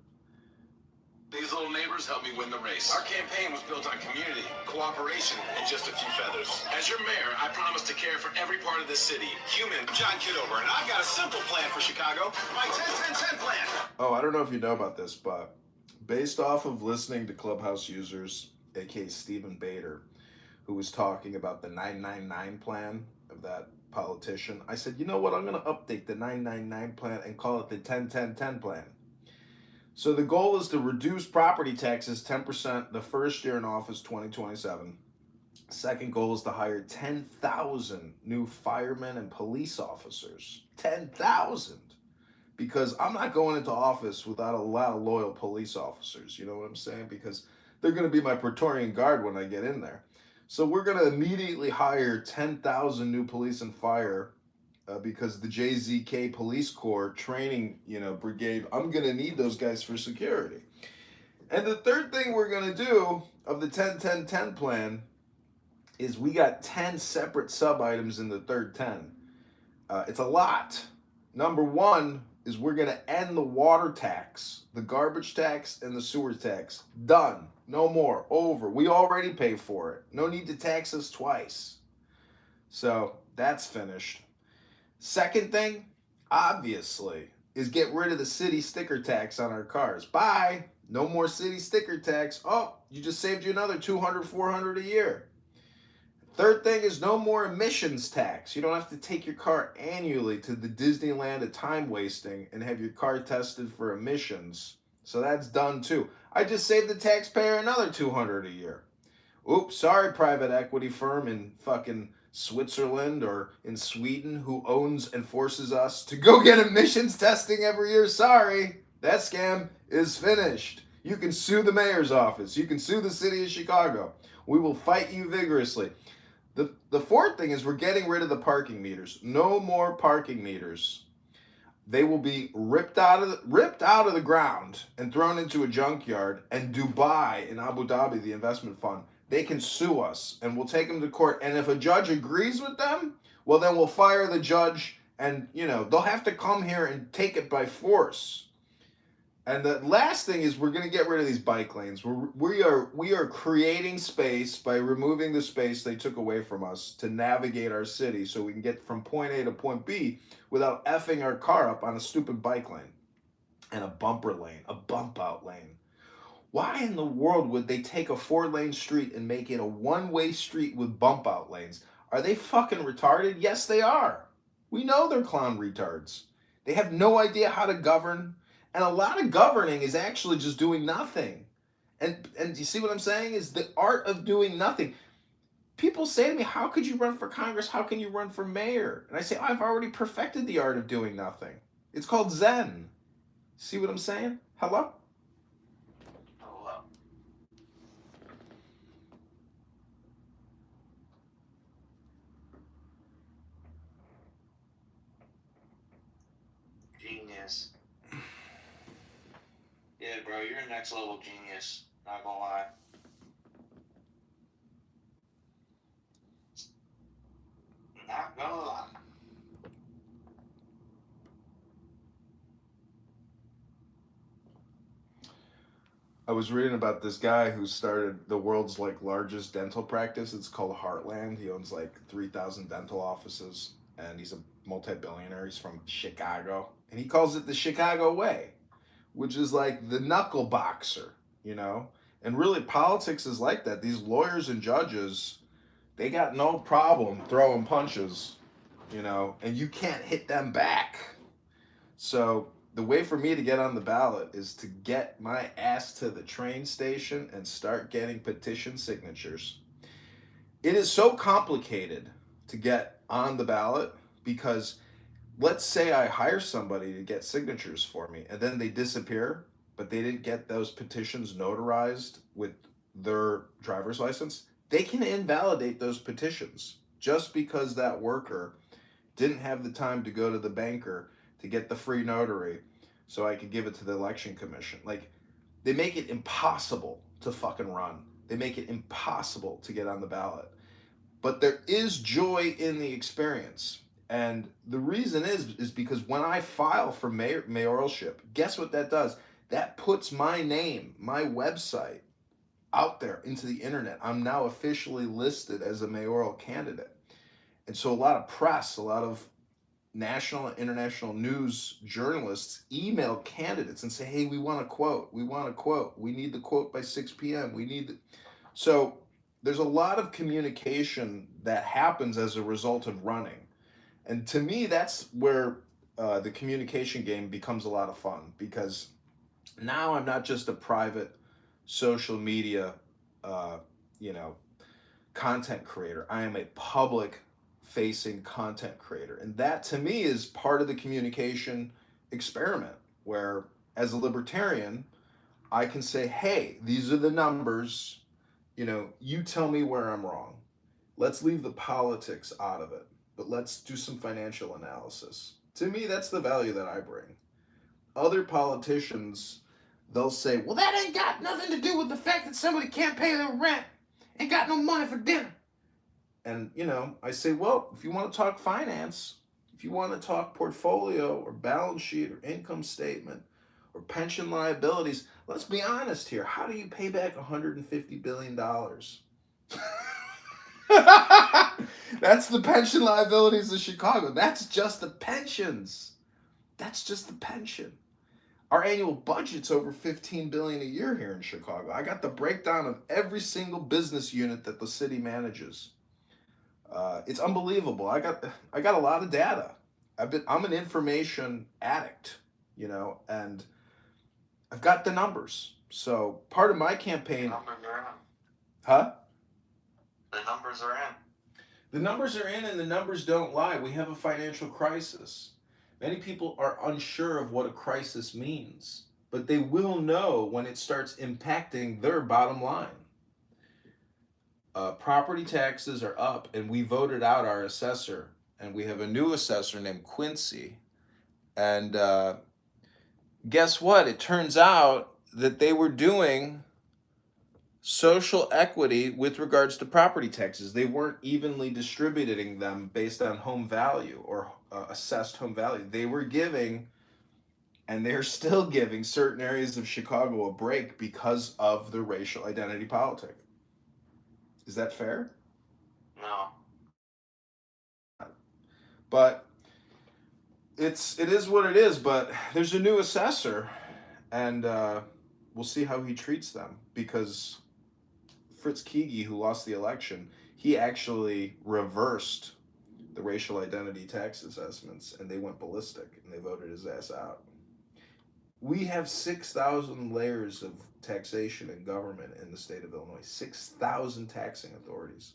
Speaker 8: These little neighbors helped me win the race. Our campaign was built on community, cooperation, and just a few feathers. As your mayor, I promise to care for every part of this city. Human, John Kitover, and I've got a simple plan for Chicago. My 10-10-10 plan.
Speaker 2: Oh, I don't know if you know about this, but based off of listening to Clubhouse users, aka Stephen Bader, who was talking about the 999 plan of that politician, I said, you know what, I'm going to update the 999 plan and call it the 10-10-10 plan. So the goal is to reduce property taxes 10% the first year in office, 2027. Second goal is to hire 10,000 new firemen and police officers. 10,000! Because I'm not going into office without a lot of loyal police officers, you know what I'm saying? Because they're going to be my Praetorian Guard when I get in there. So we're going to immediately hire 10,000 new police and fire because the JZK Police Corps training, brigade, I'm going to need those guys for security. And the third thing we're going to do of the 10-10-10 plan is we got 10 separate sub-items in the third 10. It's a lot. Number one is we're going to end the water tax, the garbage tax, and the sewer tax. Done. No more. Over. We already pay for it. No need to tax us twice. So that's finished. Second thing, obviously, is get rid of the city sticker tax on our cars. Bye. No more city sticker tax. Oh, you just saved you another $200, $400 a year. Third thing is no more emissions tax. You don't have to take your car annually to the Disneyland of time wasting and have your car tested for emissions. So that's done too. I just saved the taxpayer another $200 a year. Oops, sorry, private equity firm in fucking Switzerland or in Sweden who owns and forces us to go get emissions testing every year. Sorry, that scam is finished. You can sue the mayor's office. You can sue the city of Chicago. We will fight you vigorously. The fourth thing is we're getting rid of the parking meters. No more parking meters. They will be ripped out of the ground and thrown into a junkyard. And Dubai in Abu Dhabi, the investment fund, they can sue us and we'll take them to court. And if a judge agrees with them, well, then we'll fire the judge and, they'll have to come here and take it by force. And the last thing is we're going to get rid of these bike lanes. We are creating space by removing the space they took away from us to navigate our city so we can get from point A to point B without effing our car up on a stupid bike lane and a bumper lane, a bump out lane. Why in the world would they take a 4-lane street and make it a one-way street with bump out lanes? Are they fucking retarded? Yes, they are. We know they're clown retards. They have no idea how to govern. And a lot of governing is actually just doing nothing. And you see what I'm saying? Is the art of doing nothing. People say to me, how could you run for Congress? How can you run for mayor? And I say, I've already perfected the art of doing nothing. It's called Zen. See what I'm saying? Hello?
Speaker 7: Hello. Genius. Yeah, bro, you're a next level genius. Not gonna lie. Not gonna lie.
Speaker 2: I was reading about this guy who started the world's largest dental practice. It's called Heartland. He owns 3,000 dental offices, and he's a multi-billionaire. He's from Chicago, and he calls it the Chicago way, which is like the knuckle boxer, And really, politics is like that. These lawyers and judges, they got no problem throwing punches, and you can't hit them back. So the way for me to get on the ballot is to get my ass to the train station and start getting petition signatures. It is so complicated to get on the ballot because let's say I hire somebody to get signatures for me and then they disappear, but they didn't get those petitions notarized with their driver's license. They can invalidate those petitions just because that worker didn't have the time to go to the banker to get the free notary so I could give it to the election commission. They make it impossible to fucking run. They make it impossible to get on the ballot. But there is joy in the experience. And the reason is because when I file for mayoralship, guess what that does? That puts my name, my website, out there into the internet. I'm now officially listed as a mayoral candidate. And so a lot of press, a lot of national and international news journalists email candidates and say, hey, we want a quote. We want a quote. We need the quote by 6 p.m. So there's a lot of communication that happens as a result of running. And to me, that's where the communication game becomes a lot of fun, because now I'm not just a private social media, content creator. I am a public-facing content creator. And that, to me, is part of the communication experiment, where, as a libertarian, I can say, hey, these are the numbers. You tell me where I'm wrong. Let's leave the politics out of it, but let's do some financial analysis. To me, that's the value that I bring. Other politicians, they'll say, well, that ain't got nothing to do with the fact that somebody can't pay their rent, ain't got no money for dinner. And, I say, well, if you want to talk finance, if you want to talk portfolio or balance sheet or income statement or pension liabilities, let's be honest here. How do you pay back $150 billion? That's the pension liabilities of Chicago. That's just the pensions. That's just the pension. Our annual budget's over $15 billion a year here in Chicago. I got the breakdown of every single business unit that the city manages. It's unbelievable. I got a lot of data. I'm an information addict, you know, and I've got the numbers. So part of my campaign,
Speaker 5: Numbers are in.
Speaker 2: huh?
Speaker 5: The numbers are in.
Speaker 2: The numbers are in, and the numbers don't lie. We have a financial crisis. Many people are unsure of what a crisis means, but they will know when it starts impacting their bottom line. Property taxes are up, and we voted out our assessor, and we have a new assessor named Quincy. And guess what? It turns out that they were doing social equity with regards to property taxes. They weren't evenly distributing them based on home value or assessed home value. They were giving, and they're still giving, certain areas of Chicago a break because of the racial identity politic. Is that fair?
Speaker 5: No.
Speaker 2: But it is what it is. But there's a new assessor, and we'll see how he treats them, because Fritz Keegi, who lost the election, he actually reversed the racial identity tax assessments, and they went ballistic, and they voted his ass out. We have 6,000 layers of taxation and government in the state of Illinois. 6,000 taxing authorities.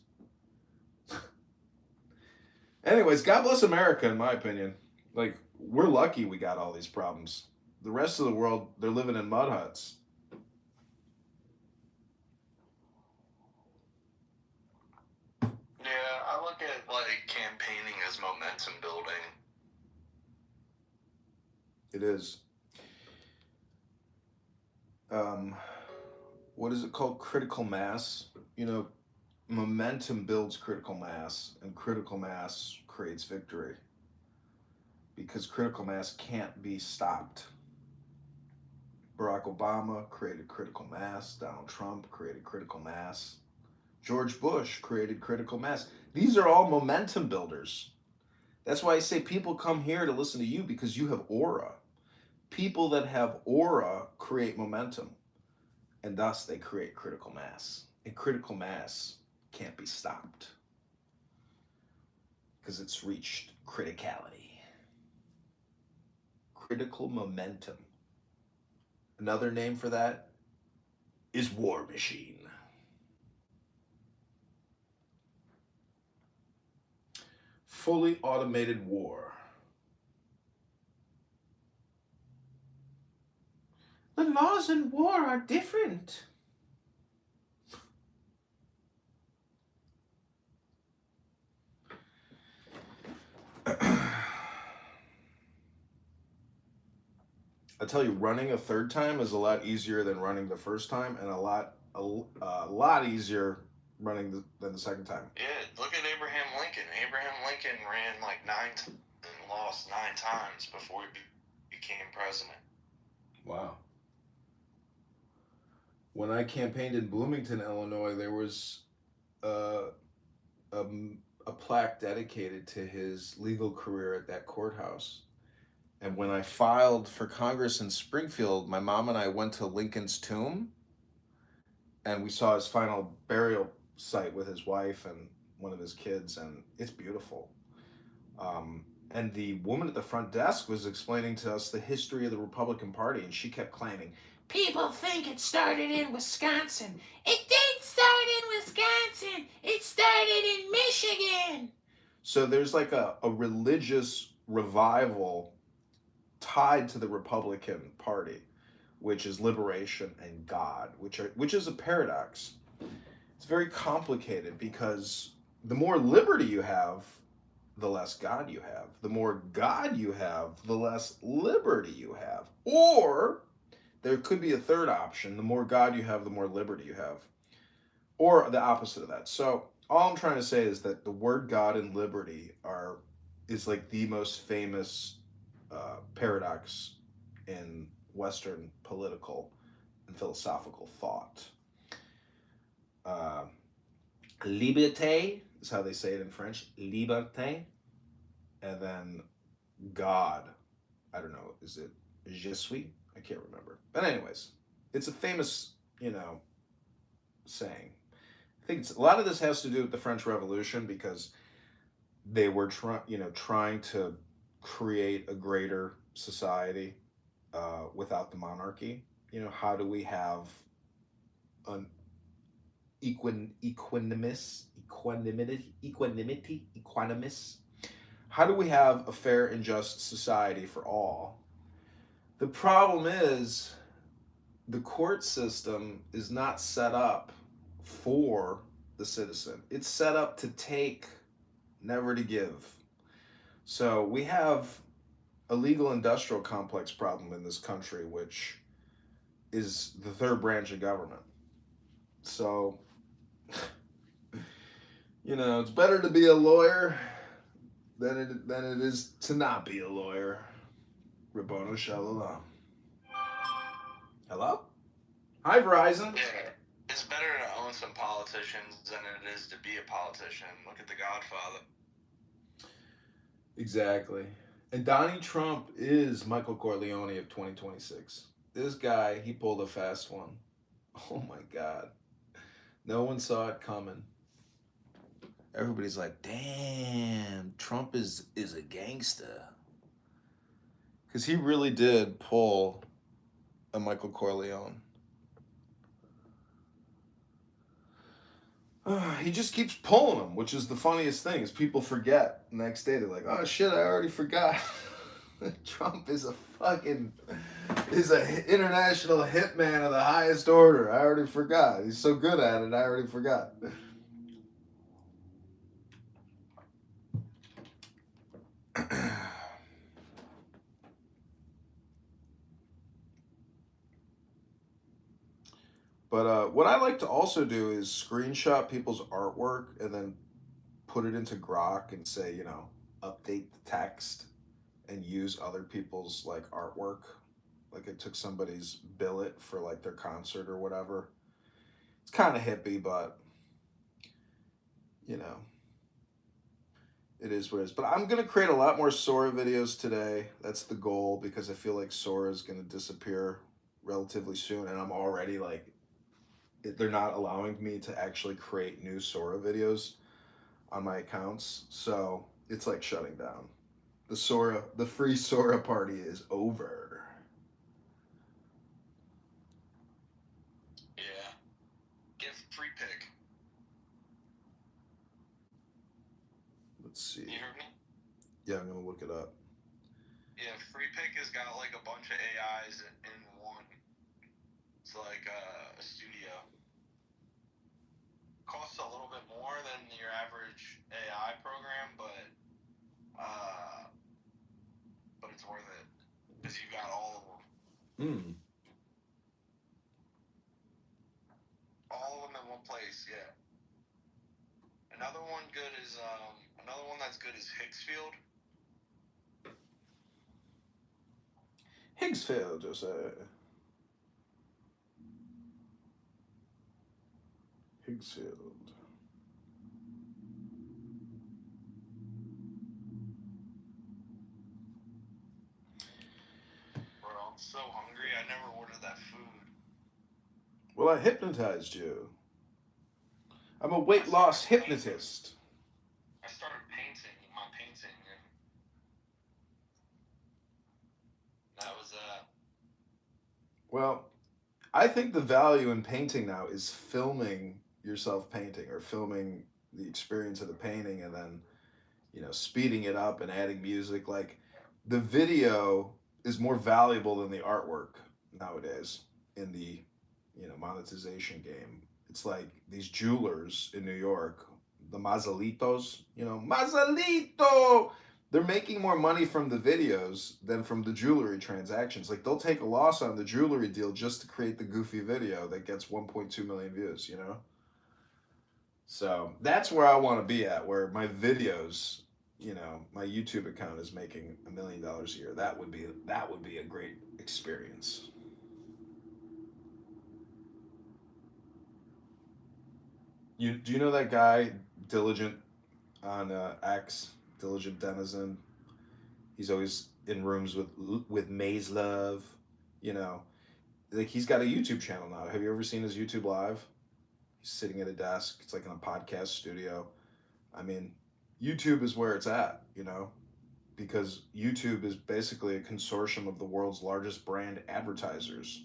Speaker 2: Anyways, God bless America, in my opinion. Like, we're lucky we got all these problems. The rest of the world, they're living in mud huts.
Speaker 5: Yeah, I look at like campaigning as momentum building.
Speaker 2: It is. What is it called? Critical mass. You know, momentum builds critical mass, and critical mass creates victory, because critical mass can't be stopped. Barack Obama created critical mass. Donald Trump created critical mass. George Bush created critical mass. These are all momentum builders. That's why I say people come here to listen to you, because you have aura. People that have aura create momentum, and thus they create critical mass. And critical mass can't be stopped, because it's reached criticality. Critical momentum. Another name for that is War Machine. Fully automated war. The laws in war are different. I tell you, running a third time is a lot easier than running the first time, and a lot easier running than the second time.
Speaker 5: Yeah, look at Abraham Lincoln. Abraham Lincoln ran like 9 and lost 9 times before he became president.
Speaker 2: Wow. When I campaigned in Bloomington, Illinois, there was a plaque dedicated to his legal career at that courthouse. And when I filed for Congress in Springfield, my mom and I went to Lincoln's tomb, and we saw his final burial site with his wife and one of his kids, and it's beautiful. And the woman at the front desk was explaining to us the history of the Republican Party, and she kept claiming, people think it started in Wisconsin. It didn't start in Wisconsin. It started in Michigan. So there's like a religious revival tied to the Republican Party, which is liberation and God, which is a paradox. It's very complicated, because the more liberty you have, the less God you have. The more God you have, the less liberty you have. Or there could be a third option: the more God you have, the more liberty you have. Or the opposite of that. So all I'm trying to say is that the word God and liberty is like the most famous paradox in Western political and philosophical thought. Liberté is how they say it in French. Liberté. And then God. I don't know. Is it je suis? I can't remember. But anyways, it's a famous, saying. I think a lot of this has to do with the French Revolution, because they were trying to create a greater society without the monarchy. How do we have an equanimous? How do we have a fair and just society for all? The problem is the court system is not set up for the citizen. It's set up to take, never to give. So we have a legal industrial complex problem in this country, which is the third branch of government. So, it's better to be a lawyer than it is to not be a lawyer. Rabboni Shalom. Hello? Hi, Verizon.
Speaker 5: Yeah, it's better to own some politicians than it is to be a politician. Look at The Godfather.
Speaker 2: Exactly. And Donnie Trump is Michael Corleone of 2026. This guy, he pulled a fast one. Oh my God. No one saw it coming. Everybody's like, damn, Trump is a gangster. Because he really did pull a Michael Corleone. He just keeps pulling them, which is the funniest thing, is people forget. The next day, they're like, oh shit, I already forgot. Trump is a international hitman of the highest order. I already forgot. He's so good at it, I already forgot. But what I like to also do is screenshot people's artwork and then put it into Grok and say, update the text and use other people's like artwork. Like I took somebody's billet for like their concert or whatever. It's kind of hippie, but it is what it is. But I'm going to create a lot more Sora videos today. That's the goal, because I feel like Sora is going to disappear relatively soon. And I'm already like, they're not allowing me to actually create new Sora videos on my accounts. So it's like shutting down. The free Sora party is over.
Speaker 5: Yeah. Get free pick.
Speaker 2: Let's see.
Speaker 5: You heard me?
Speaker 2: Yeah, I'm going to look it up.
Speaker 5: Yeah, free pick has got like a bunch of AIs in one. It's like a studio. Costs a little bit more than your average AI program, but it's worth it because you got all of them. All of them in one place, yeah. Another one that's good is Higgsfield.
Speaker 2: Higgsfield, you say. Higgsfield.
Speaker 5: Bro, I'm so hungry. I never ordered that food.
Speaker 2: Well, I hypnotized you. I'm a weight loss hypnotist.
Speaker 5: I started painting my painting, and that was
Speaker 2: Well, I think the value in painting now is filming yourself painting, or filming the experience of the painting, and then speeding it up and adding music. Like, the video is more valuable than the artwork nowadays in the monetization game. It's like these jewelers in New York, the Mazalitos, Mazalito, they're making more money from the videos than from the jewelry transactions. Like, they'll take a loss on the jewelry deal just to create the goofy video that gets 1.2 million views, So that's where I want to be at, where my videos, my YouTube account is making $1 million a year. That would be a great experience. Do you know that guy, Diligent, on X, Diligent Denizen? He's always in rooms with Maze Love, like, he's got a YouTube channel now. Have you ever seen his YouTube live? He's sitting at a desk. It's like in a podcast studio. I mean, YouTube is where it's at, you know, because YouTube is basically a consortium of the world's largest brand advertisers.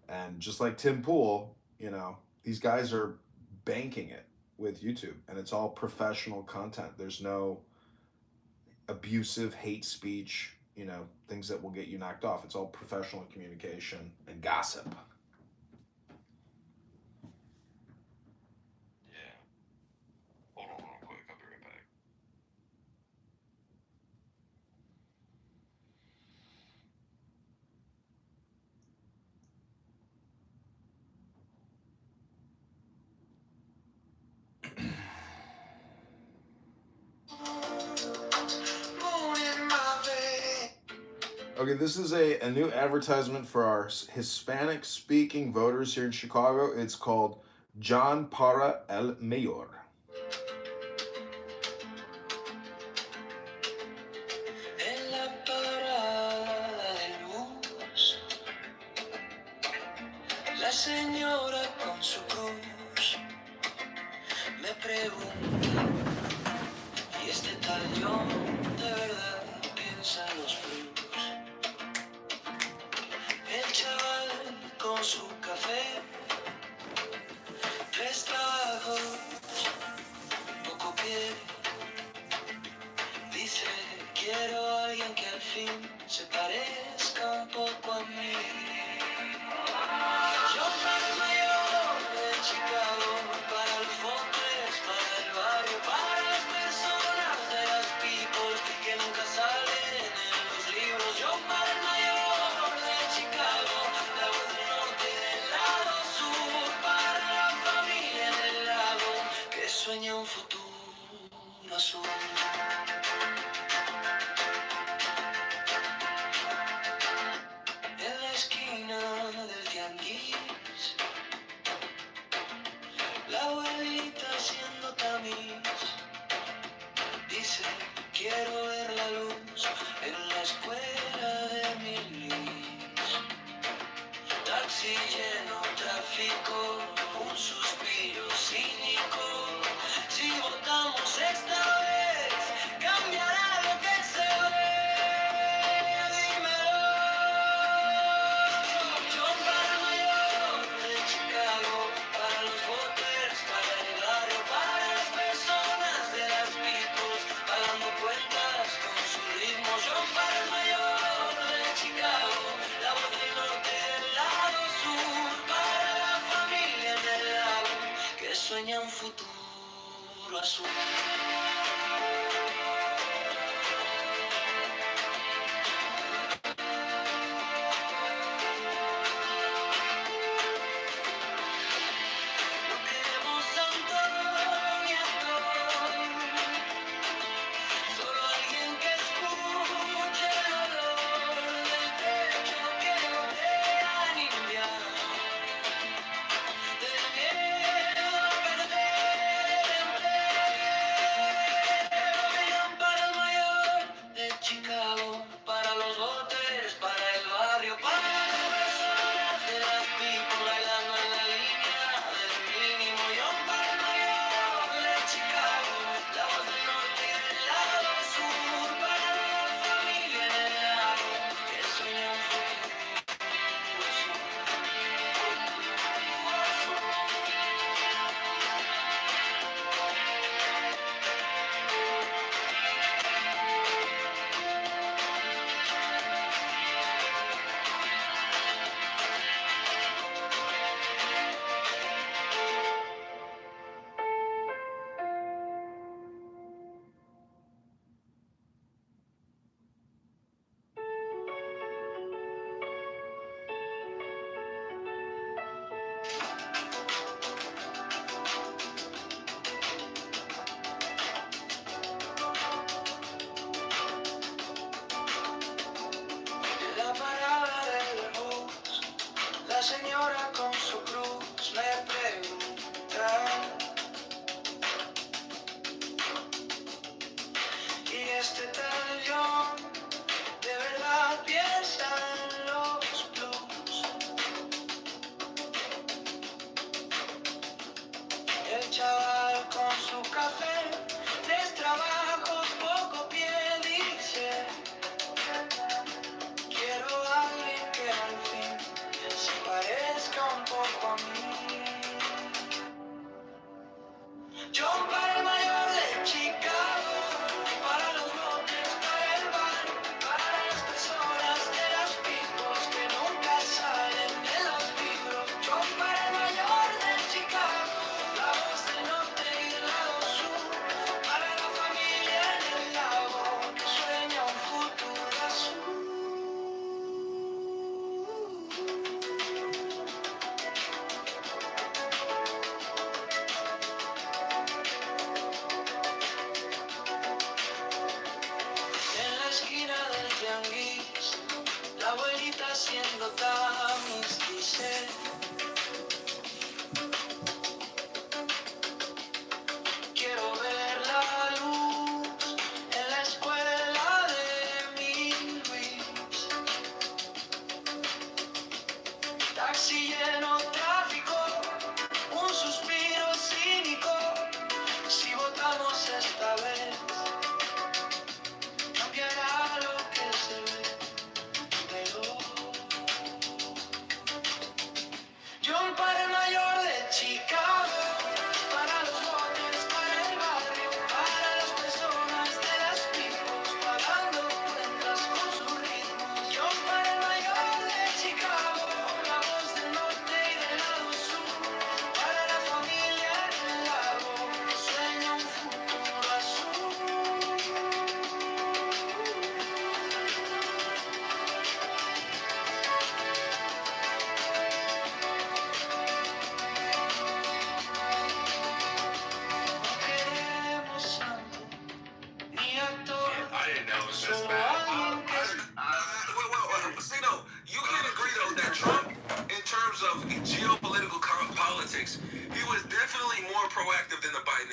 Speaker 2: And just like Tim Pool, you know, these guys are banking it with YouTube, and it's all professional content. There's no abusive hate speech, you know, things that will get you knocked off. It's all professional communication and gossip.
Speaker 5: Yeah. Hold on real quick. I'll be right back.
Speaker 2: Okay, this is a new advertisement for our Hispanic speaking voters here in Chicago. It's called John para el Mayor.
Speaker 1: En la parada del bus, la señora con su cruz me pregunta, ¿y este tal John de verdad piensa en los blues? El chaval con su café, 3 trabajos, poco pie, dice, quiero a alguien que al fin se parezca un poco a mí. Yo para el mayor de Chicago, para los botes, para el barrio, para las personas de las people que nunca salen en los libros. Yo para el mayor de Chicago, la voz del norte y del lado sur, para la familia en el lago que sueña un futuro azul. En la esquina del tianguis, la abuelita haciendo tamiz dice, quiero ver la luz en la escuela de mi Luis. Taxi lleno, tráfico, un suspiro cínico. Si votamos esta vez, cambiará lo que se ve. Dímelo. John para el mayor de Chicago, para los voters, para el barrio, para las personas de las peoples, pagando cuentas con su ritmo. John para el mayor de Chicago, la voz del norte y del lado sur, para la familia en el lago que sueña un futuro azul. No queremos Antonieta, solo alguien que escuche el olor del techo que gotea en invierno, del miedo a perder el empleo.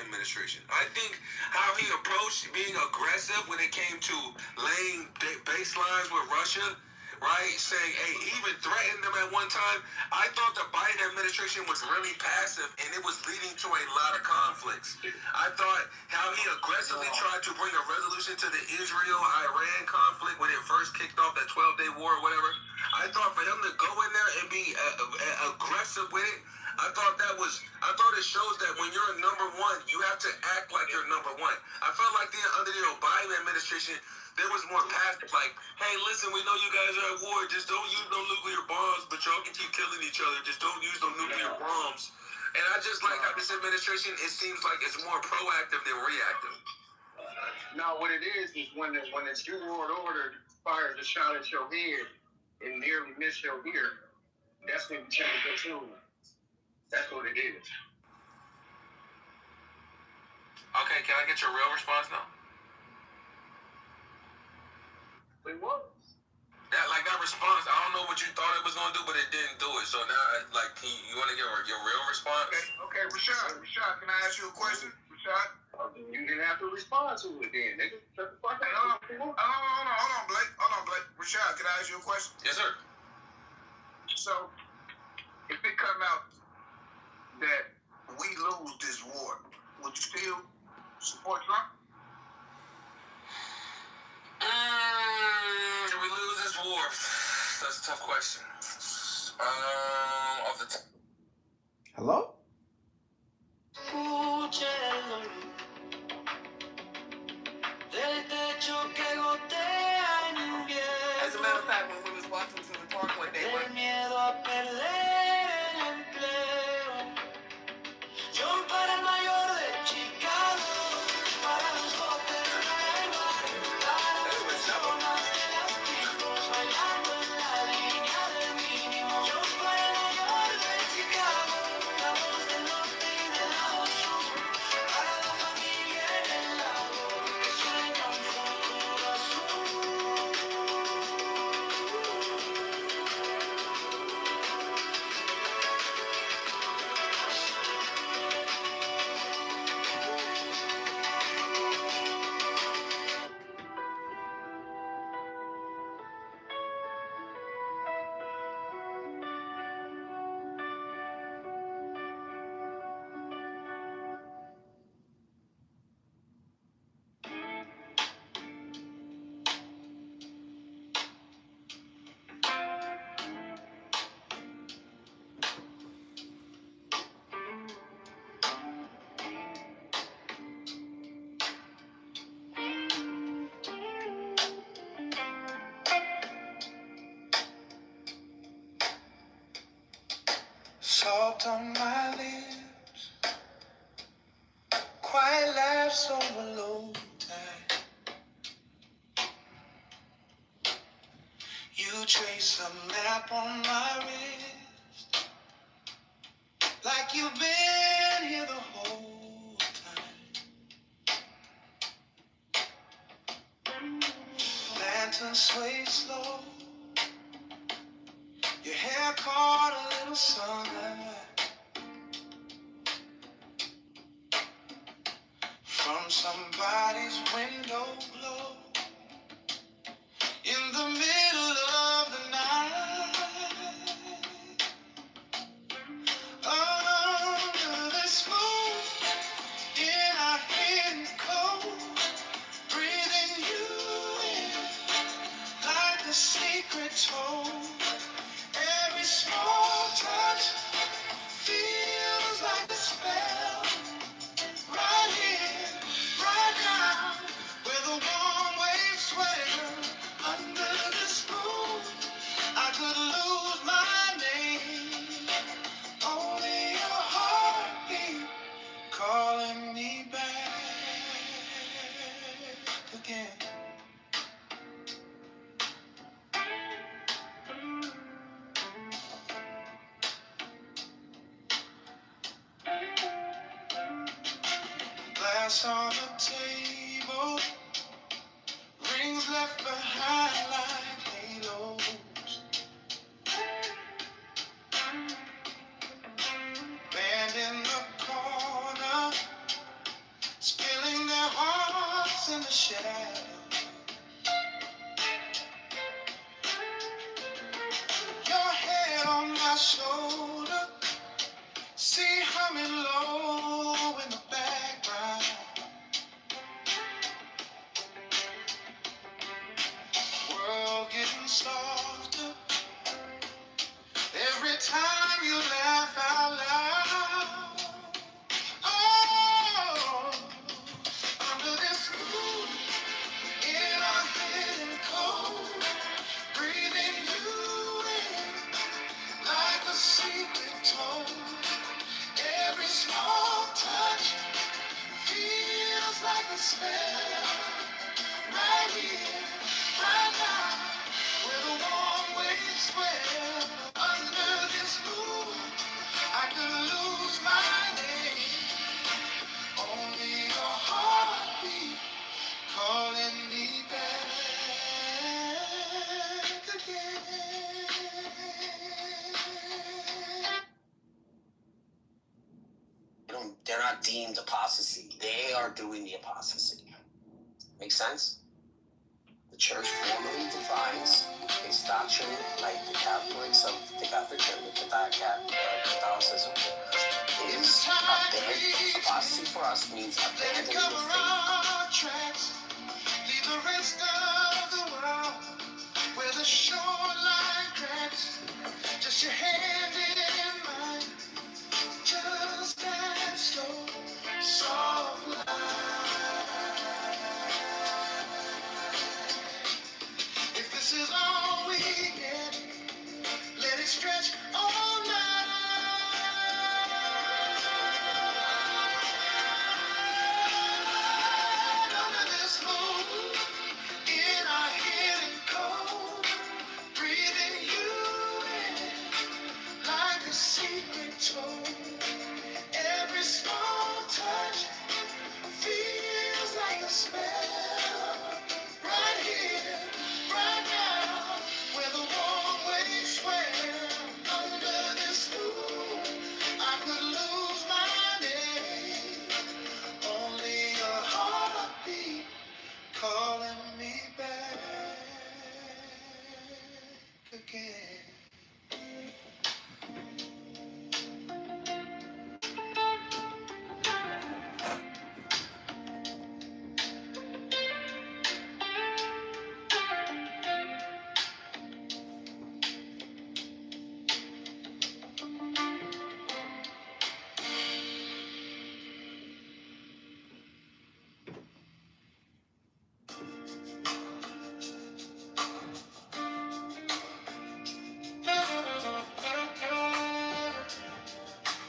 Speaker 8: Biden administration. I think how he approached being aggressive when it came to laying baselines with Russia, right? Saying, hey, he even threatened them at one time. I thought the Biden administration was really passive, and it was leading to a lot of conflicts. I thought how he aggressively tried to bring a resolution to the Israel-Iran conflict when it first kicked off that 12-day war or whatever. I thought for him to go in there and be aggressive with it, I thought it shows that when you're a number one, you have to act like you're number one. I felt like under the Biden administration, there was more passive, like, hey, listen, we know you guys are at war. Just don't use no nuclear bombs, but y'all can keep killing each other. Just don't use no nuclear bombs. And I just like how this administration, it seems like it's more proactive than reactive.
Speaker 9: No, what it is when the New World Order fires a shot at your head and nearly miss your ear, that's when you change your tune. That's what it is.
Speaker 8: Okay, can I get your real response now?
Speaker 9: Wait, what?
Speaker 8: That response, I don't know what you thought it was going to do, but it didn't do it. So now, you want to get your real response?
Speaker 9: Okay, Rashad, can I ask you a question? Rashad? You didn't have to respond to it then, nigga. Shut the fuck up.
Speaker 10: Hold on, Blake. Rashad, can I ask you a question?
Speaker 8: Yes, sir.
Speaker 10: So, if it come out that we lose this war, would you still support Trump?
Speaker 8: Did we lose this war? That's a tough question. Off the top.
Speaker 2: Hello?
Speaker 11: As a matter of fact, when we was walking through the park one day,
Speaker 1: Salt on my lips, quiet laughs over low tide. You trace a map on my wrist, like you've been here the whole time. Lantern sway slow, your hair caught a little sunlight from somebody's window glow in the middle of the night. Under this moon, in our hidden cold, breathing you in like a secret told. Every small touch feels like a spell. Right here, right now, where the warm waves swell. Under this moon, I could lose my name. Only your heartbeat calling me back again. Glass on the table, rings left behind like halos. Band in the corner, in the shadow. Your head on my shoulder, see humming low in the background. World getting softer every time you laugh out loud. Oh, under this moon, in our hidden cold, breathing you in like a secret told. Every small touch feels like a spell. Right here, right now, where the warm waves swell. Under this moon, I could lose my name. Only your heartbeat calling me back again.
Speaker 12: They're not deemed apostasy. They are doing the apostasy. Make sense? The church formally defines its doctrine, like the Catholics of the Catholic Church, Catholicism, is apostasy for us means abandoning the